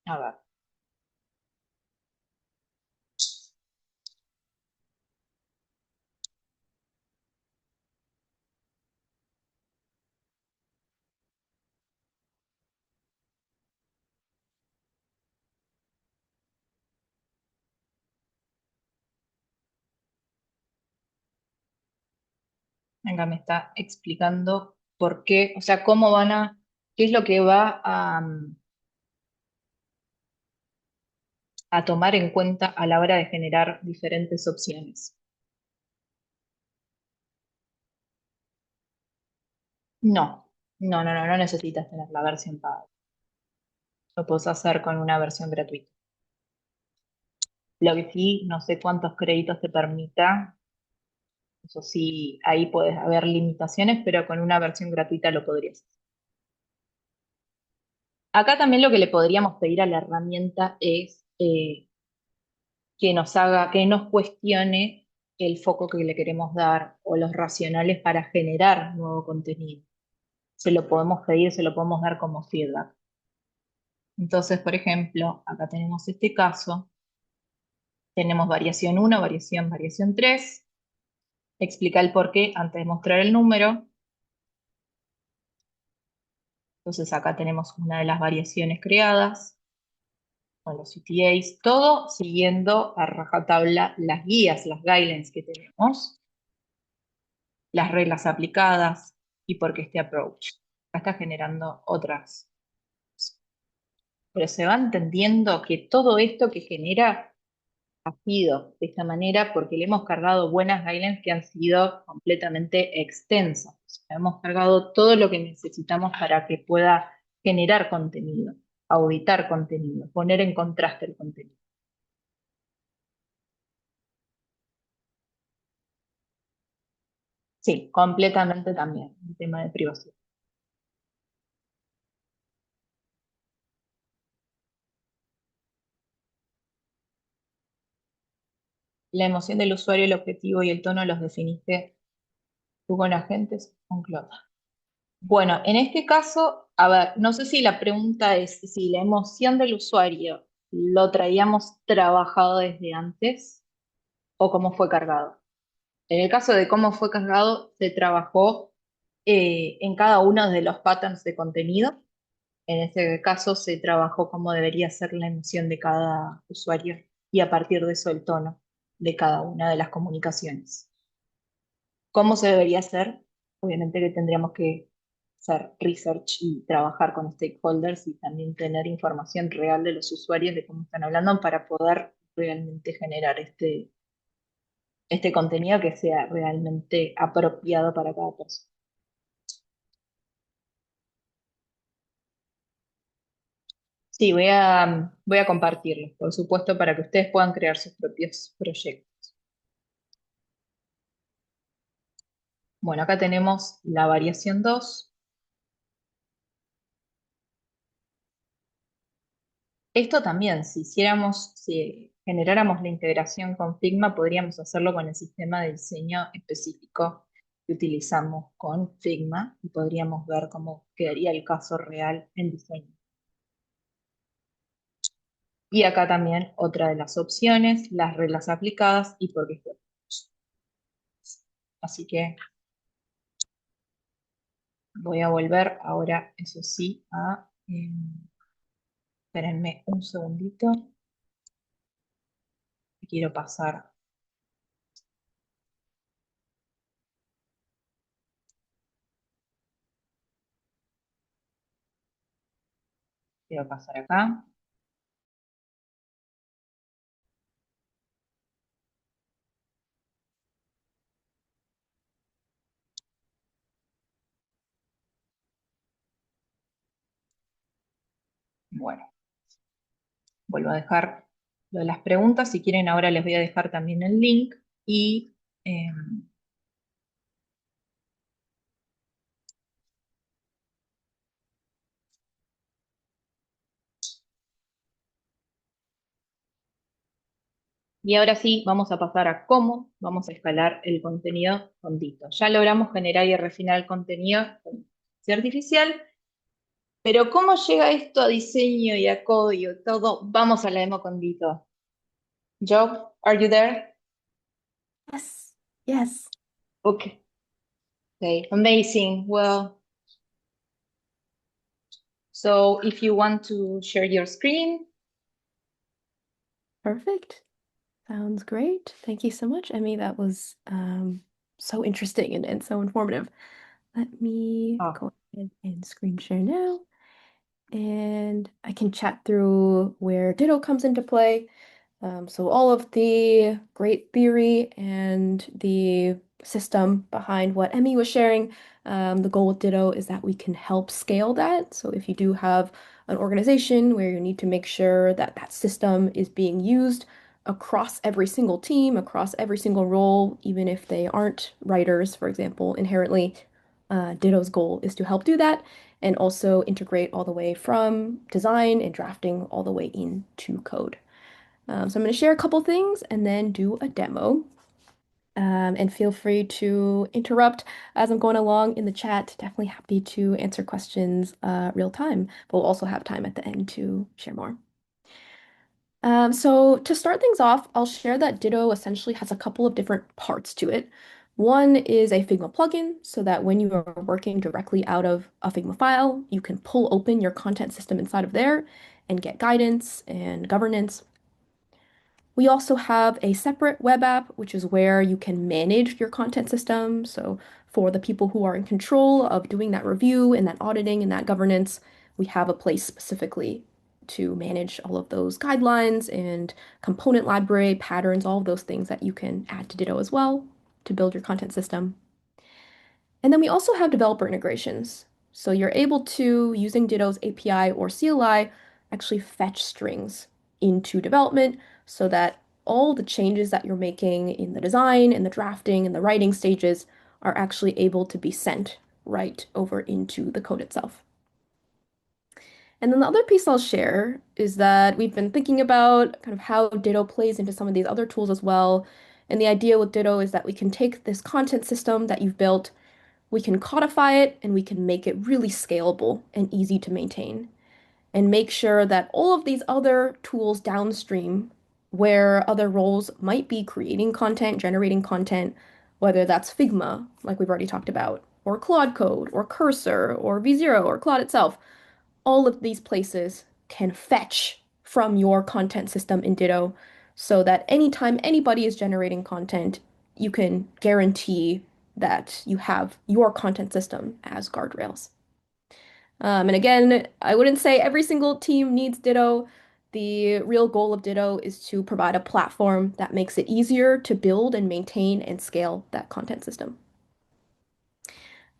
A ver. Acá me está explicando por qué, o sea, qué es lo que va a tomar en cuenta a la hora de generar diferentes opciones. No, no necesitas tener la versión paga. Lo puedes hacer con una versión gratuita. Lo que sí, no sé cuántos créditos te permita. Eso sí, ahí puedes haber limitaciones, pero con una versión gratuita lo podrías hacer. Acá también lo que le podríamos pedir a la herramienta es que nos cuestione el foco que le queremos dar o los racionales para generar nuevo contenido. Se lo podemos pedir, se lo podemos dar como feedback. Entonces, por ejemplo, acá tenemos este caso, tenemos variación 1, variación 3, explica el por qué antes de mostrar el número. Entonces acá tenemos una de las variaciones creadas con los CTAs, todo siguiendo a rajatabla las guías, las guidelines que tenemos, las reglas aplicadas y por qué este approach. Acá está generando otras. Pero se va entendiendo que todo esto que genera ha sido de esta manera porque le hemos cargado buenas guidelines que han sido completamente extensas. O sea, hemos cargado todo lo que necesitamos para que pueda generar contenido, auditar contenido, poner en contraste el contenido. Sí, completamente también, el tema de privacidad. La emoción del usuario, el objetivo y el tono los definiste tú con agentes con Cloud. Bueno, en este caso, a ver, no sé si la pregunta es si la emoción del usuario lo traíamos trabajado desde antes o cómo fue cargado. En el caso de cómo fue cargado, se trabajó en cada uno de los patterns de contenido. En este caso, se trabajó cómo debería ser la emoción de cada usuario y a partir de eso el tono de cada una de las comunicaciones. ¿Cómo se debería hacer? Obviamente que tendríamos que hacer research y trabajar con stakeholders y también tener información real de los usuarios de cómo están hablando para poder realmente generar este contenido que sea realmente apropiado para cada persona. Sí, voy a compartirlo, por supuesto, para que ustedes puedan crear sus propios proyectos. Bueno, acá tenemos la variación 2. Esto también, si generáramos la integración con Figma, podríamos hacerlo con el sistema de diseño específico que utilizamos con Figma y podríamos ver cómo quedaría el caso real en diseño. Y acá también otra de las opciones, las reglas aplicadas y por qué fue. Así que voy a volver ahora, eso sí, espérenme un segundito. Quiero pasar. Quiero pasar acá. Bueno, vuelvo a dejar lo de las preguntas. Si quieren, ahora les voy a dejar también el link eh, y ahora sí, vamos a pasar a cómo vamos a escalar el contenido con Dito. Ya logramos generar y refinar el contenido con inteligencia artificial. Pero ¿cómo llega esto a diseño y a código? Todo. Vamos a la demo con Dito. Job, are you there? Yes, yes. Okay. Okay, amazing. Well, so if you want to share your screen. Perfect. Sounds great. Thank you so much, Emmy. That was so interesting and so informative. Let me Oh, go ahead and screen share now. And I can chat through where Ditto comes into play. So all of the great theory and the system behind what Emmy was sharing, the goal with Ditto is that we can help scale that. So if you do have an organization where you need to make sure that that system is being used across every single team, across every single role, even if they aren't writers, for example, inherently, Ditto's goal is to help do that and also integrate all the way from design and drafting all the way into code. So I'm going to share a couple things and then do a demo. And feel free to interrupt as I'm going along in the chat. Definitely happy to answer questions real time, but we'll also have time at the end to share more. So to start things off, I'll share that Ditto essentially has a couple of different parts to it. One is a Figma plugin, so that when you are working directly out of a Figma file, you can pull open your content system inside of there and get guidance and governance. We also have a separate web app, which is where you can manage your content system. So for the people who are in control of doing that review and that auditing and that governance, we have a place specifically to manage all of those guidelines and component library, patterns, all of those things that you can add to Ditto as well to build your content system. And then we also have developer integrations. So you're able to, using Ditto's API or CLI, actually fetch strings into development so that all the changes that you're making in the design and the drafting and the writing stages are actually able to be sent right over into the code itself. And then the other piece I'll share is that we've been thinking about kind of how Ditto plays into some of these other tools as well. And the idea with Ditto is that we can take this content system that you've built, we can codify it, and we can make it really scalable and easy to maintain, and make sure that all of these other tools downstream, where other roles might be creating content, generating content, whether that's Figma, like we've already talked about, or Claude Code, or Cursor, or V0, or Claude itself, all of these places can fetch from your content system in Ditto so that anytime anybody is generating content, you can guarantee that you have your content system as guardrails. And again, I wouldn't say every single team needs Ditto. The real goal of Ditto is to provide a platform that makes it easier to build and maintain and scale that content system.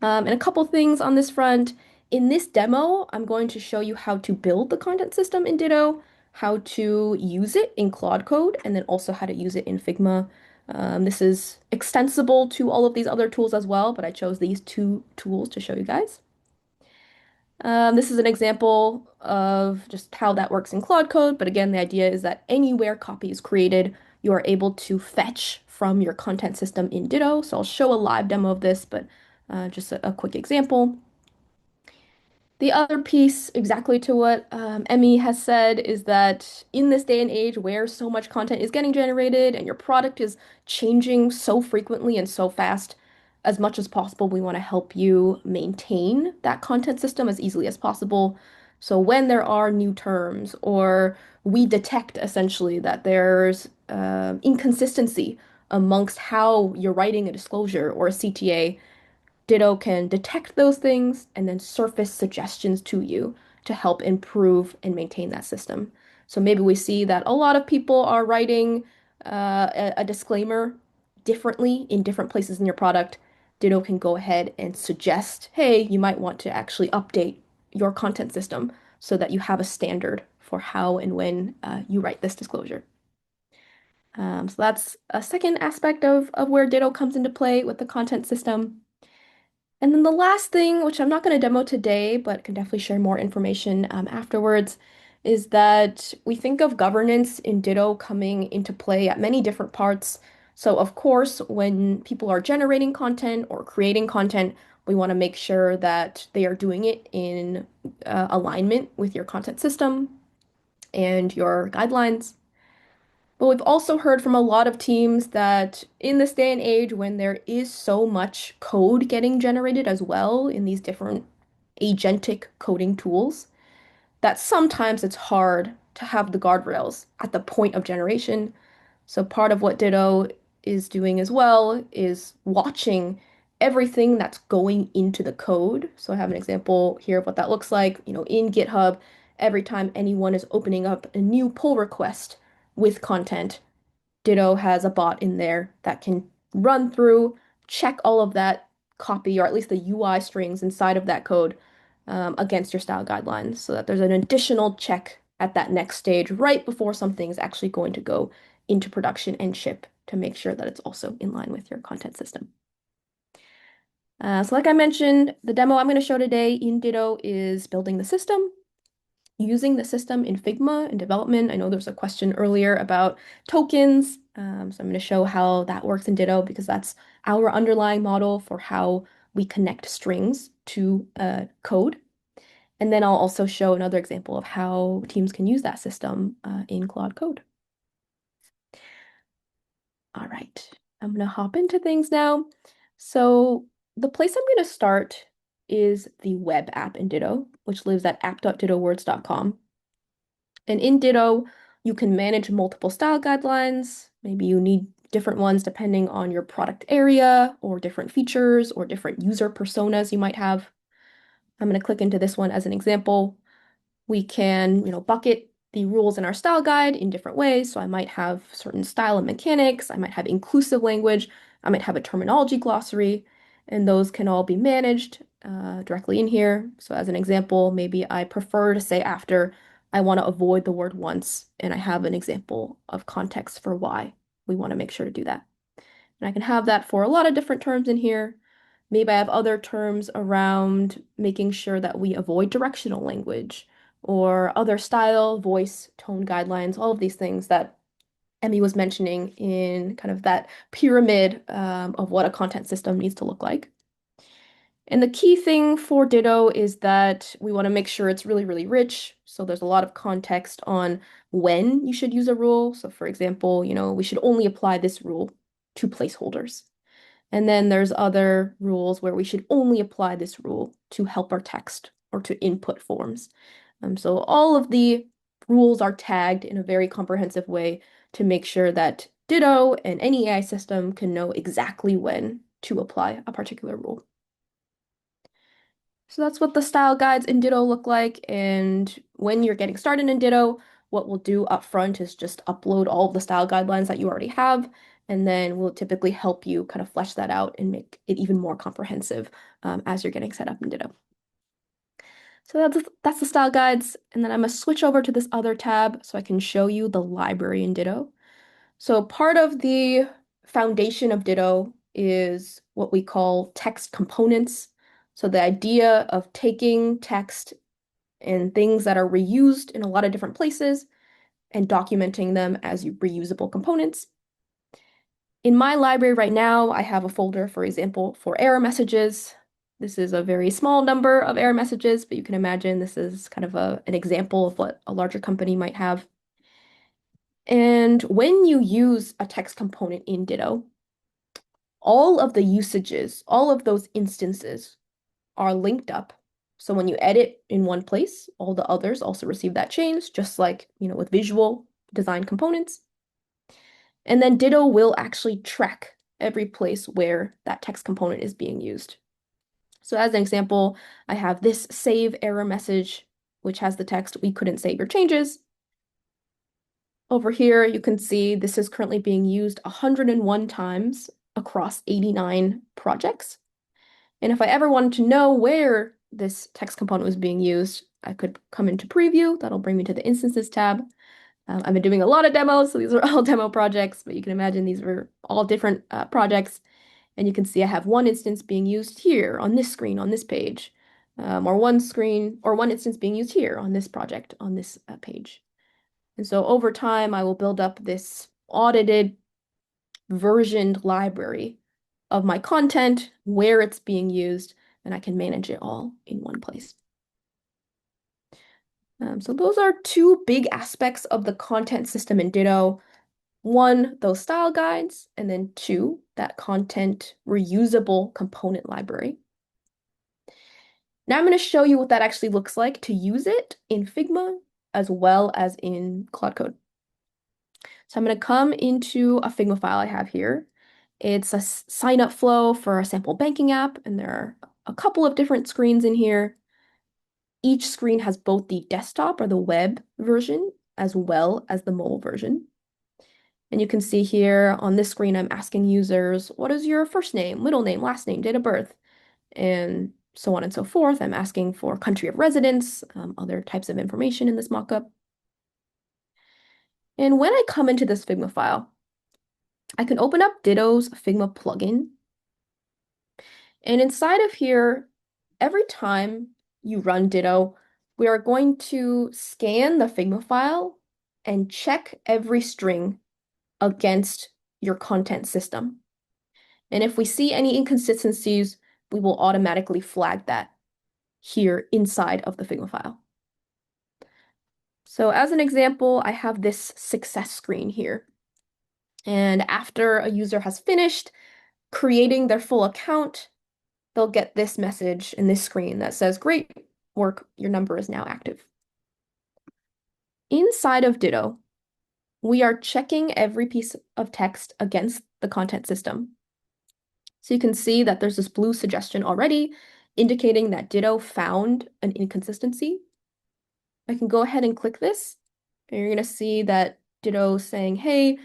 And a couple things on this front. In this demo, I'm going to show you how to build the content system in Ditto, how to use it in Claude Code, and then also how to use it in Figma. This is extensible to all of these other tools as well, but I chose these two tools to show you guys. This is an example of just how that works in Claude Code, but again, the idea is that anywhere copy is created, you are able to fetch from your content system in Ditto. So I'll show a live demo of this, but just a quick example. The other piece, exactly to what Emmy has said, is that in this day and age where so much content is getting generated and your product is changing so frequently and so fast, as much as possible, we want to help you maintain that content system as easily as possible. So when there are new terms or we detect essentially that there's inconsistency amongst how you're writing a disclosure or a CTA, Ditto can detect those things and then surface suggestions to you to help improve and maintain that system. So maybe we see that a lot of people are writing a disclaimer differently in different places in your product. Ditto can go ahead and suggest, hey, you might want to actually update your content system so that you have a standard for how and when you write this disclosure. So that's a second aspect of where Ditto comes into play with the content system. And then the last thing, which I'm not going to demo today, but can definitely share more information afterwards, is that we think of governance in Ditto coming into play at many different parts. So, of course, when people are generating content or creating content, We want to make sure that they are doing it in alignment with your content system and your guidelines. But we've also heard from a lot of teams that in this day and age, when there is so much code getting generated as well in these different agentic coding tools, that sometimes it's hard to have the guardrails at the point of generation. So part of what Ditto is doing as well is watching everything that's going into the code. So I have an example here of what that looks like. In GitHub, every time anyone is opening up a new pull request with content, Ditto has a bot in there that can run through, check all of that copy, or at least the UI strings inside of that code against your style guidelines, so that there's an additional check at that next stage right before something is actually going to go into production and ship to make sure that it's also in line with your content system. So like I mentioned, the demo I'm going to show today in Ditto is building the system, using the system in Figma in development. I know there was a question earlier about tokens, so I'm going to show how that works in Ditto because that's our underlying model for how we connect strings to code. And then I'll also show another example of how teams can use that system in Claude Code. All right, I'm going to hop into things now. So the place I'm going to start is the web app in Ditto, which lives at app.dittowords.com. And in Ditto, you can manage multiple style guidelines. Maybe you need different ones depending on your product area or different features or different user personas you might have. I'm going to click into this one as an example. We can, bucket the rules in our style guide in different ways. So I might have certain style and mechanics. I might have inclusive language. I might have a terminology glossary, and those can all be managed directly in here. So as an example, maybe I prefer to say after I want to avoid the word once, and I have an example of context for why we want to make sure to do that. And I can have that for a lot of different terms in here. Maybe I have other terms around making sure that we avoid directional language or other style, voice, tone guidelines, all of these things that Emmy was mentioning in kind of that pyramid of what a content system needs to look like. And the key thing for Ditto is that we want to make sure it's really, really rich. So there's a lot of context on when you should use a rule. So for example, we should only apply this rule to placeholders. And then there's other rules where we should only apply this rule to helper text or to input forms. So all of the rules are tagged in a very comprehensive way to make sure that Ditto and any AI system can know exactly when to apply a particular rule. So that's what the style guides in Ditto look like. And when you're getting started in Ditto, what we'll do up front is just upload all of the style guidelines that you already have. And then we'll typically help you kind of flesh that out and make it even more comprehensive as you're getting set up in Ditto. So that's the style guides. And then I'm going to switch over to this other tab so I can show you the library in Ditto. So part of the foundation of Ditto is what we call text components. So the idea of taking text and things that are reused in a lot of different places and documenting them as reusable components. In my library right now, I have a folder, for example, for error messages. This is a very small number of error messages, but you can imagine this is kind of an example of what a larger company might have. And when you use a text component in Ditto, all of the usages, all of those instances are linked up. So when you edit in one place, all the others also receive that change, just like, with visual design components. And then Ditto will actually track every place where that text component is being used. So as an example, I have this save error message, which has the text, "We couldn't save your changes." Over here, you can see this is currently being used 101 times across 89 projects. And if I ever wanted to know where this text component was being used, I could come into preview. That'll bring me to the instances tab. I've been doing a lot of demos, so these are all demo projects, but you can imagine these were all different projects. And you can see I have one instance being used here on this screen, on this page, or one instance being used here on this project, on this page. And so over time, I will build up this audited, versioned library of my content, where it's being used, and I can manage it all in one place. So those are two big aspects of the content system in Ditto. One, those style guides, and then two, that content reusable component library. Now I'm going to show you what that actually looks like to use it in Figma as well as in Claude Code. So I'm going to come into a Figma file I have here. It's a sign up flow for a sample banking app, and there are a couple of different screens in here. Each screen has both the desktop or the web version as well as the mobile version. And you can see here on this screen, I'm asking users, what is your first name, middle name, last name, date of birth, and so on and so forth. I'm asking for country of residence, other types of information in this mockup. And when I come into this Figma file, I can open up Ditto's Figma plugin. And inside of here, every time you run Ditto, we are going to scan the Figma file and check every string against your content system. And if we see any inconsistencies, we will automatically flag that here inside of the Figma file. So as an example, I have this success screen here. And after a user has finished creating their full account, they'll get this message in this screen that says, great work, your number is now active. Inside of Ditto, we are checking every piece of text against the content system. So you can see that there's this blue suggestion already indicating that Ditto found an inconsistency. I can go ahead and click this, and you're going to see that Ditto saying, hey,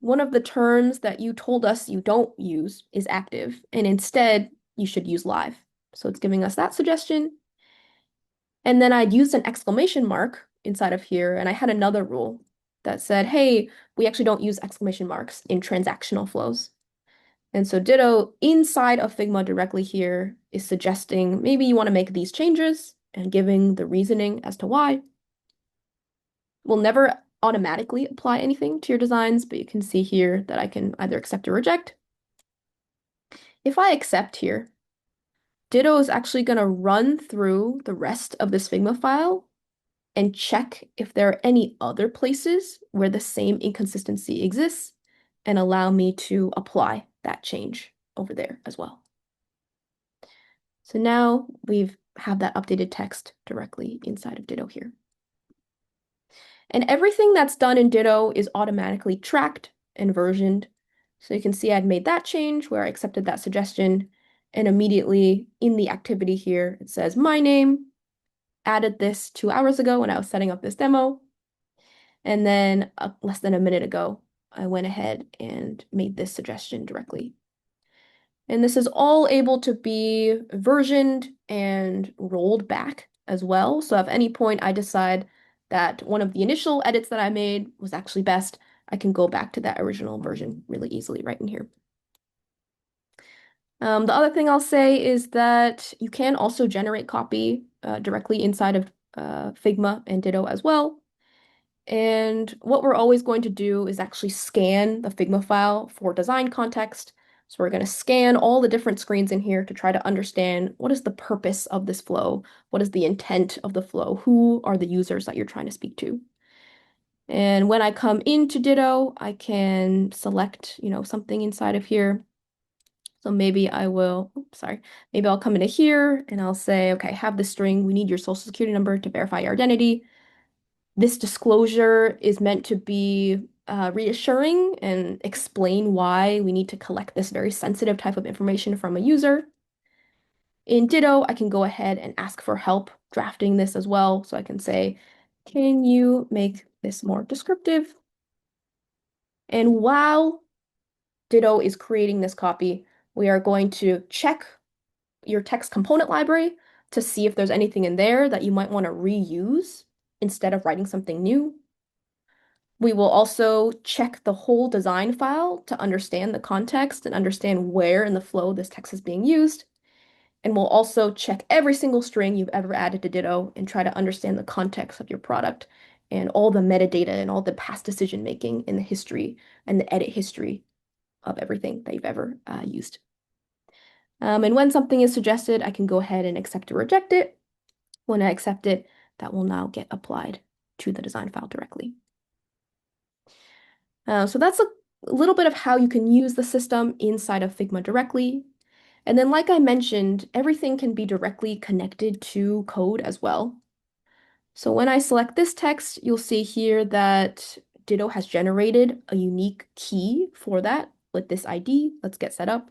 one of the terms that you told us you don't use is active, and instead you should use live. So it's giving us that suggestion. And then I'd used an exclamation mark inside of here, and I had another rule that said, hey, we actually don't use exclamation marks in transactional flows. And so Ditto inside of Figma directly here is suggesting maybe you want to make these changes and giving the reasoning as to why. We'll never automatically apply anything to your designs, but you can see here that I can either accept or reject. If I accept here, Ditto is actually going to run through the rest of this Figma file and check if there are any other places where the same inconsistency exists and allow me to apply that change over there as well. So now we have that updated text directly inside of Ditto here. And everything that's done in Ditto is automatically tracked and versioned. So you can see I'd made that change where I accepted that suggestion, and immediately in the activity here, it says my name, added this 2 hours ago when I was setting up this demo. And then less than a minute ago, I went ahead and made this suggestion directly. And this is all able to be versioned and rolled back as well. So if at any point I decide that one of the initial edits that I made was actually best, I can go back to that original version really easily right in here. The other thing I'll say is that you can also generate copy directly inside of Figma and Ditto as well. And what we're always going to do is actually scan the Figma file for design context. So we're going to scan all the different screens in here to try to understand what is the purpose of this flow, what is the intent of the flow, who are the users that you're trying to speak to. And when I come into Ditto, I can select, something inside of here. So maybe I will, maybe I'll come into here and I'll say, okay, have this string, we need your social security number to verify your identity. This disclosure is meant to be reassuring and explain why we need to collect this very sensitive type of information from a user. In Ditto, I can go ahead and ask for help drafting this as well. So I can say, can you make this more descriptive? And while Ditto is creating this copy, we are going to check your text component library to see if there's anything in there that you might want to reuse instead of writing something new. We will also check the whole design file to understand the context and understand where in the flow this text is being used. And we'll also check every single string you've ever added to Ditto and try to understand the context of your product and all the metadata and all the past decision making in the history and the edit history of everything that you've ever used. And when something is suggested, I can go ahead and accept or reject it. When I accept it, that will now get applied to the design file directly. So that's a little bit of how you can use the system inside of Figma directly. And then, like I mentioned, everything can be directly connected to code as well. So when I select this text, you'll see here that Ditto has generated a unique key for that with this ID. Let's get set up.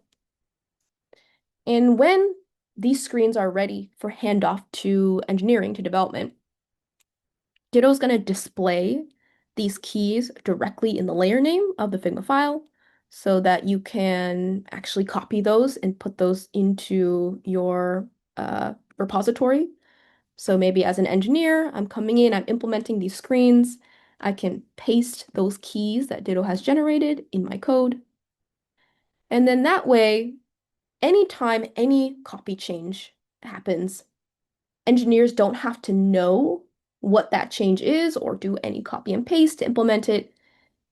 And when these screens are ready for handoff to engineering, to development, Ditto is going to display these keys directly in the layer name of the Figma file so that you can actually copy those and put those into your repository. So maybe as an engineer, I'm coming in, I'm implementing these screens. I can paste those keys that Ditto has generated in my code. And then that way, anytime any copy change happens, engineers don't have to know what that change is or do any copy and paste to implement it.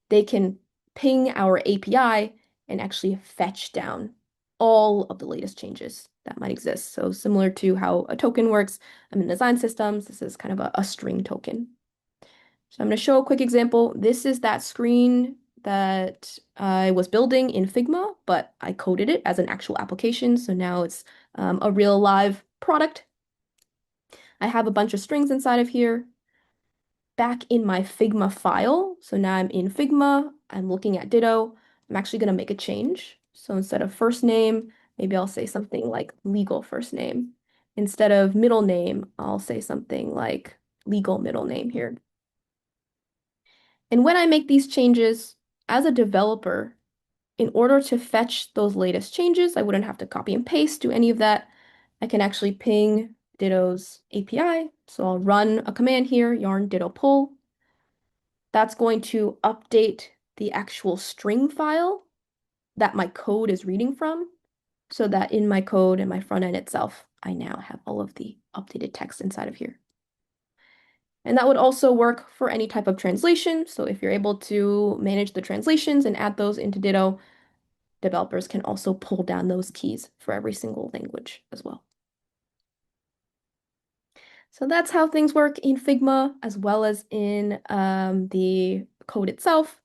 They can ping our API and actually fetch down all of the latest changes that might exist. So similar to how a token works, in design systems, this is kind of a string token. So I'm going to show a quick example. This is that screen that I was building in Figma, but I coded it as an actual application. So now it's a real live product. I have a bunch of strings inside of here. Back in my Figma file, so now I'm in Figma, I'm looking at Ditto, I'm actually going to make a change. So instead of first name, maybe I'll say something like legal first name. Instead of middle name, I'll say something like legal middle name here. And when I make these changes as a developer, in order to fetch those latest changes, I wouldn't have to copy and paste, do any of that. I can actually ping Ditto's API. So I'll run a command here, yarn ditto pull. That's going to update the actual string file that my code is reading from, so that in my code and my front end itself, I now have all of the updated text inside of here. And that would also work for any type of translation. So if you're able to manage the translations and add those into Ditto, developers can also pull down those keys for every single language as well. So that's how things work in Figma as well as in the code itself.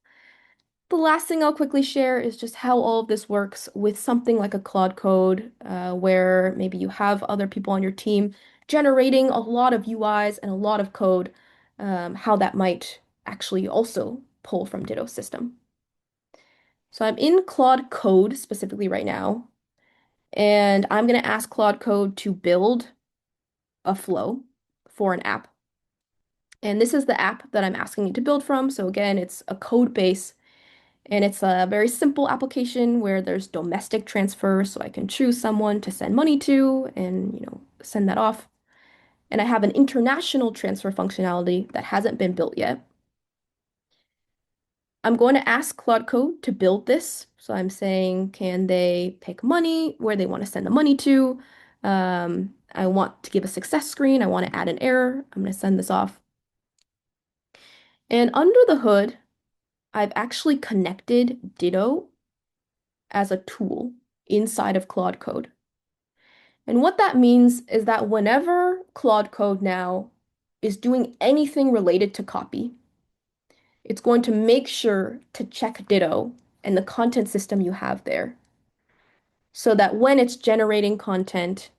The last thing I'll quickly share is just how all of this works with something like a Claude Code, where maybe you have other people on your team generating a lot of UIs and a lot of code, how that might actually also pull from Ditto system. So I'm in Claude Code specifically right now, and I'm going to ask Claude Code to build a flow for an app. And this is the app that I'm asking it to build from. So again, it's a code base. And it's a very simple application where there's domestic transfer, so I can choose someone to send money to and, send that off. And I have an international transfer functionality that hasn't been built yet. I'm going to ask Claude Code to build this. So I'm saying, can they pick money, where they want to send the money to? I want to give a success screen. I want to add an error. I'm going to send this off. And under the hood, I've actually connected Ditto as a tool inside of Claude Code. And what that means is that whenever Claude Code now is doing anything related to copy, it's going to make sure to check Ditto and the content system you have there so that when it's generating content,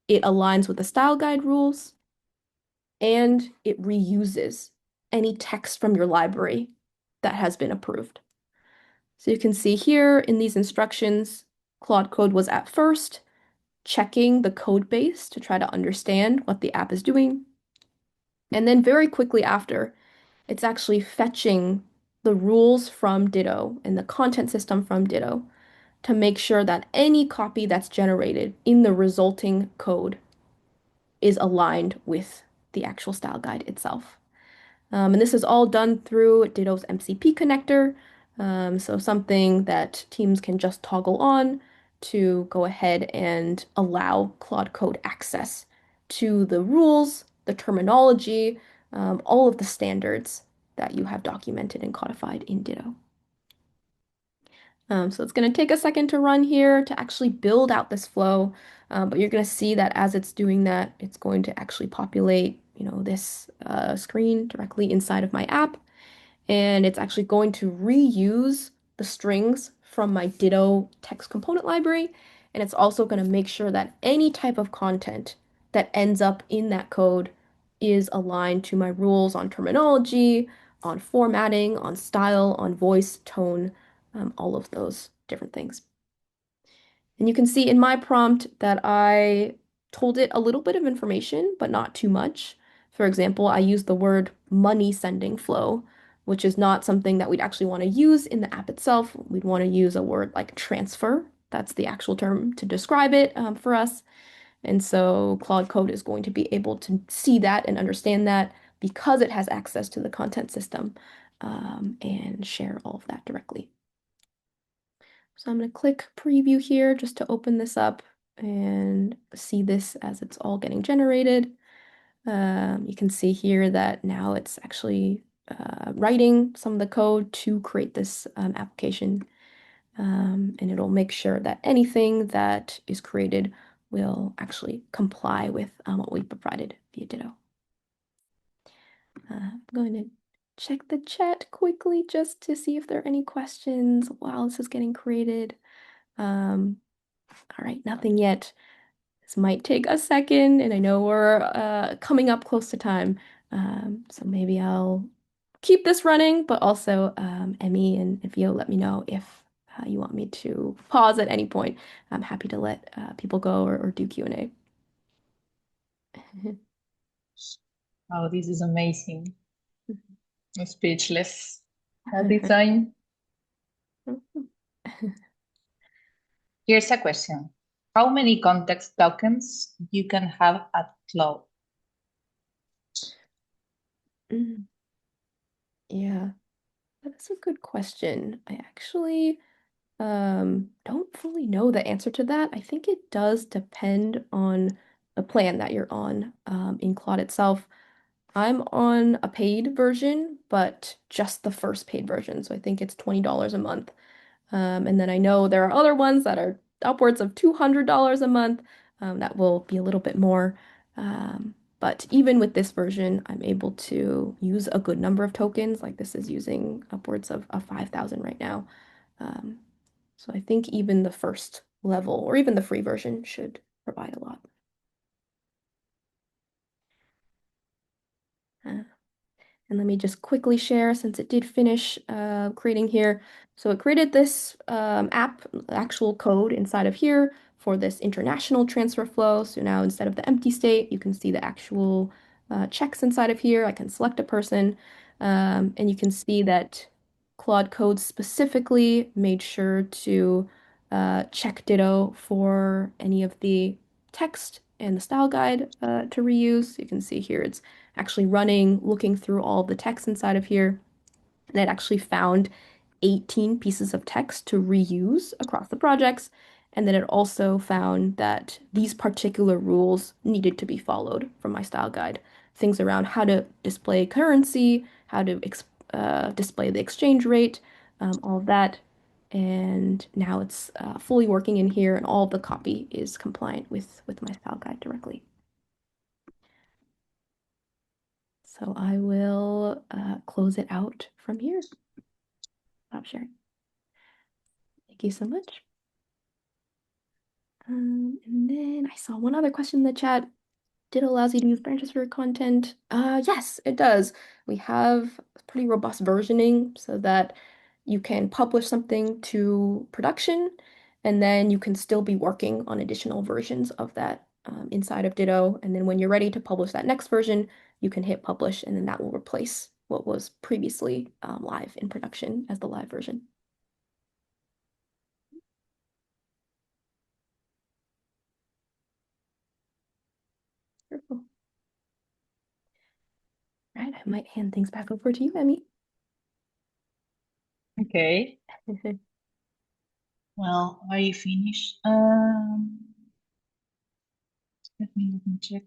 it aligns with the style guide rules and it reuses any text from your library that has been approved. So you can see here in these instructions, Claude Code was at first checking the code base to try to understand what the app is doing. And then very quickly after, it's actually fetching the rules from Ditto and the content system from Ditto to make sure that any copy that's generated in the resulting code is aligned with the actual style guide itself. And this is all done through Ditto's MCP connector. So something that teams can just toggle on to go ahead and allow Claude Code access to the rules, the terminology, all of the standards that you have documented and codified in Ditto. So it's going to take a second to run here to actually build out this flow. But you're going to see that as it's doing that, it's going to actually populate, this screen directly inside of my app. And it's actually going to reuse the strings from my Ditto text component library. And it's also going to make sure that any type of content that ends up in that code is aligned to my rules on terminology, on formatting, on style, on voice, tone, all of those different things. And you can see in my prompt that I told it a little bit of information, but not too much. For example, I used the word money sending flow, which is not something that we'd actually want to use in the app itself. We'd want to use a word like transfer. That's the actual term to describe it for us. And so Claude Code is going to be able to see that and understand that because it has access to the content system and share all of that directly. So I'm going to click preview here just to open this up and see this as it's all getting generated. You can see here that now it's actually writing some of the code to create this application. And it'll make sure that anything that is created will actually comply with what we provided via Ditto. I'm going to check the chat quickly just to see if there are any questions while this is getting created. All right, nothing yet. This might take a second, and I know we're coming up close to time. So maybe I'll keep this running, but also Emmy and Vio, let me know if you want me to pause at any point. I'm happy to let people go or do Q&A. Oh, this is amazing. I'm speechless. That design. Here's a question. How many context tokens you can have at Claude? Yeah, that's a good question. I actually don't fully know the answer to that. I think it does depend on the plan that you're on in Claude itself. I'm on a paid version, but just the first paid version. So I think it's $20 a month. And then I know there are other ones that are upwards of $200 a month. That will be a little bit more. But even with this version, I'm able to use a good number of tokens. Like this is using upwards of 5,000 right now. Um, so I think even the first level or even the free version should provide a lot. Uh, And let me just quickly share since it did finish creating here. So it created this app, actual code inside of here for this international transfer flow. So now instead of the empty state, you can see the actual checks inside of here. I can select a person and you can see that Claude Code specifically made sure to check Ditto for any of the text and the style guide to reuse. You can see here it's actually running, looking through all the text inside of here, and it actually found 18 pieces of text to reuse across the projects. And then it also found that these particular rules needed to be followed from my style guide. Things around how to display currency, how to display the exchange rate, all of that. And now it's fully working in here, and all of the copy is compliant with my style guide directly. So I will close it out from here. Stop sharing. Thank you so much. And then I saw one other question in the chat. Did it allows you to use branches for your content? Yes, it does. We have pretty robust versioning so that you can publish something to production, and then you can still be working on additional versions of that inside of Ditto. And then when you're ready to publish that next version, you can hit publish, and then that will replace what was previously live in production as the live version. Wonderful. All right, I might hand things back over to you, Emmy. Okay. Well, I finished. Let me check.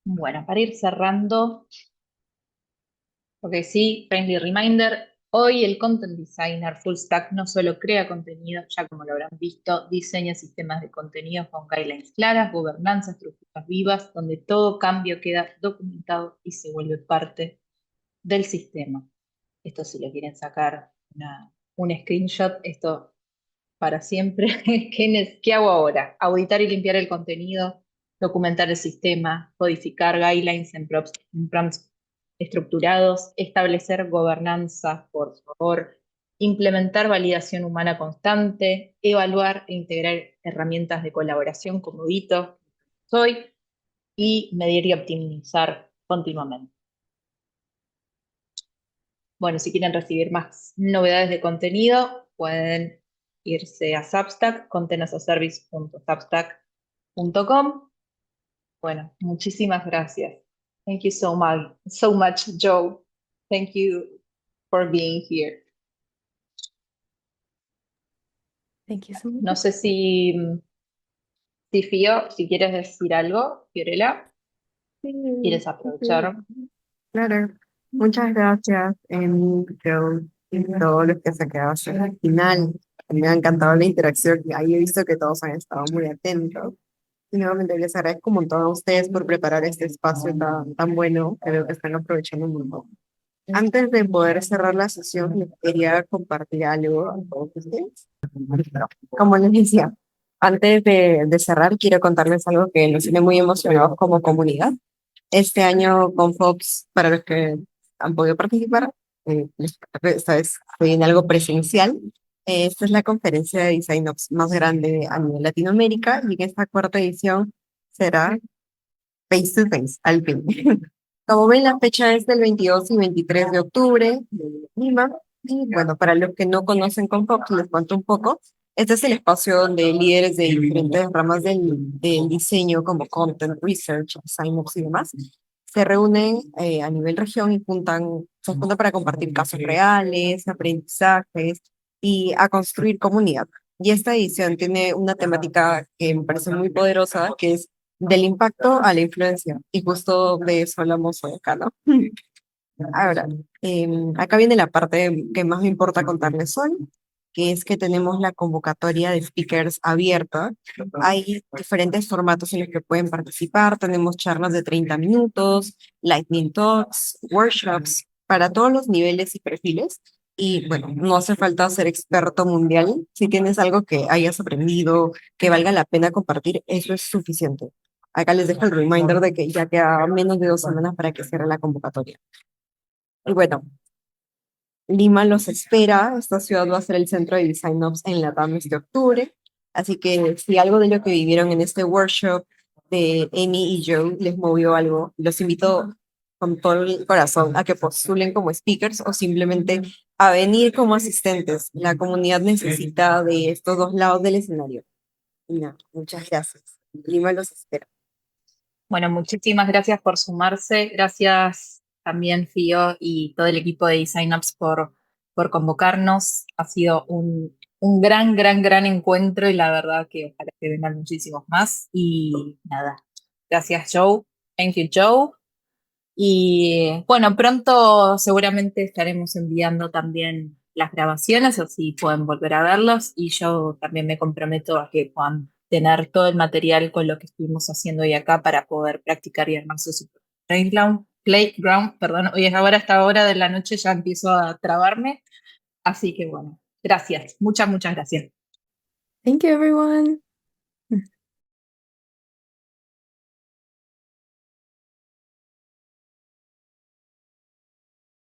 Bueno, para ir cerrando, porque sí, friendly reminder, hoy el content designer full stack no solo crea contenido, ya como lo habrán visto, diseña sistemas de contenido con guidelines claras, gobernanza, estructuras vivas, donde todo cambio queda documentado y se vuelve parte del sistema. Esto si le quieren sacar un screenshot, esto para siempre. ¿Qué hago ahora? Auditar y limpiar el contenido, documentar el sistema, codificar guidelines en prompts estructurados, establecer gobernanza, por favor, implementar validación humana constante, evaluar e integrar herramientas de colaboración como Dito, soy, y medir y optimizar continuamente. Bueno, si quieren recibir más novedades de contenido, pueden irse a Substack, containersaservice.substack.com. Bueno, muchísimas gracias. Thank you so much, Joe. Thank you for being here. Thank you so much. No sé si Fío, si quieres decir algo, Fiorella, quieres aprovechar. Claro, muchas gracias, Joe, y todos los que se quedaron hasta el final. Me ha encantado la interacción y ahí he visto que todos han estado muy atentos. Y nuevamente les agradezco un montón a ustedes por preparar este espacio tan bueno. Creo que están aprovechando un montón. Antes de poder cerrar la sesión, les quería compartir algo a todos ustedes. Como les decía, antes de cerrar, quiero contarles algo que nos tiene muy emocionados como comunidad. Este año con Fox, para los que han podido participar, esta vez fue en algo presencial. Esta es la conferencia de Design Ops más grande a nivel Latinoamérica y en esta cuarta edición será face to face, al fin. Como ven, la fecha es del 22 y 23 de octubre de Lima. Y bueno, para los que no conocen con Fox, les cuento un poco. Este es el espacio donde líderes de diferentes ramas del diseño, como content, research, design ops y demás, se reúnen a nivel región y se juntan para compartir casos reales, aprendizajes y a construir comunidad. Y esta edición tiene una temática que me parece muy poderosa, que es del impacto a la influencia. Y justo de eso hablamos hoy acá, ¿no? Ahora, acá viene la parte que más me importa contarles hoy, que es que tenemos la convocatoria de speakers abierta. Hay diferentes formatos en los que pueden participar. Tenemos charlas de 30 minutos, lightning talks, workshops, para todos los niveles y perfiles. Y bueno, no hace falta ser experto mundial. Si tienes algo que hayas aprendido, que valga la pena compartir, eso es suficiente. Acá les dejo el reminder de que ya queda menos de 2 semanas para que cierre la convocatoria. Y bueno, Lima los espera. Esta ciudad va a ser el centro de Design Ops en Latam este octubre. Así que si algo de lo que vivieron en este workshop de Amy y Joe les movió algo, los invito con todo el corazón a que postulen como speakers o simplemente a venir como asistentes. La comunidad necesita de estos dos lados del escenario. Y nada, muchas gracias. Lima los espera. Bueno, muchísimas gracias por sumarse. Gracias también, Fío, y todo el equipo de Design Ops por convocarnos. Ha sido un gran encuentro y la verdad que ojalá que vengan muchísimos más. Y nada, gracias, Joe. Thank you, Joe. Y bueno, pronto seguramente estaremos enviando también las grabaciones, o si pueden volver a verlos. Y yo también me comprometo a que puedan tener todo el material con lo que estuvimos haciendo hoy acá para poder practicar y armarse su playground, perdón. Hoy es ahora, a esta hora de la noche ya empiezo a trabarme. Así que bueno, gracias. Muchas gracias. Thank you, everyone.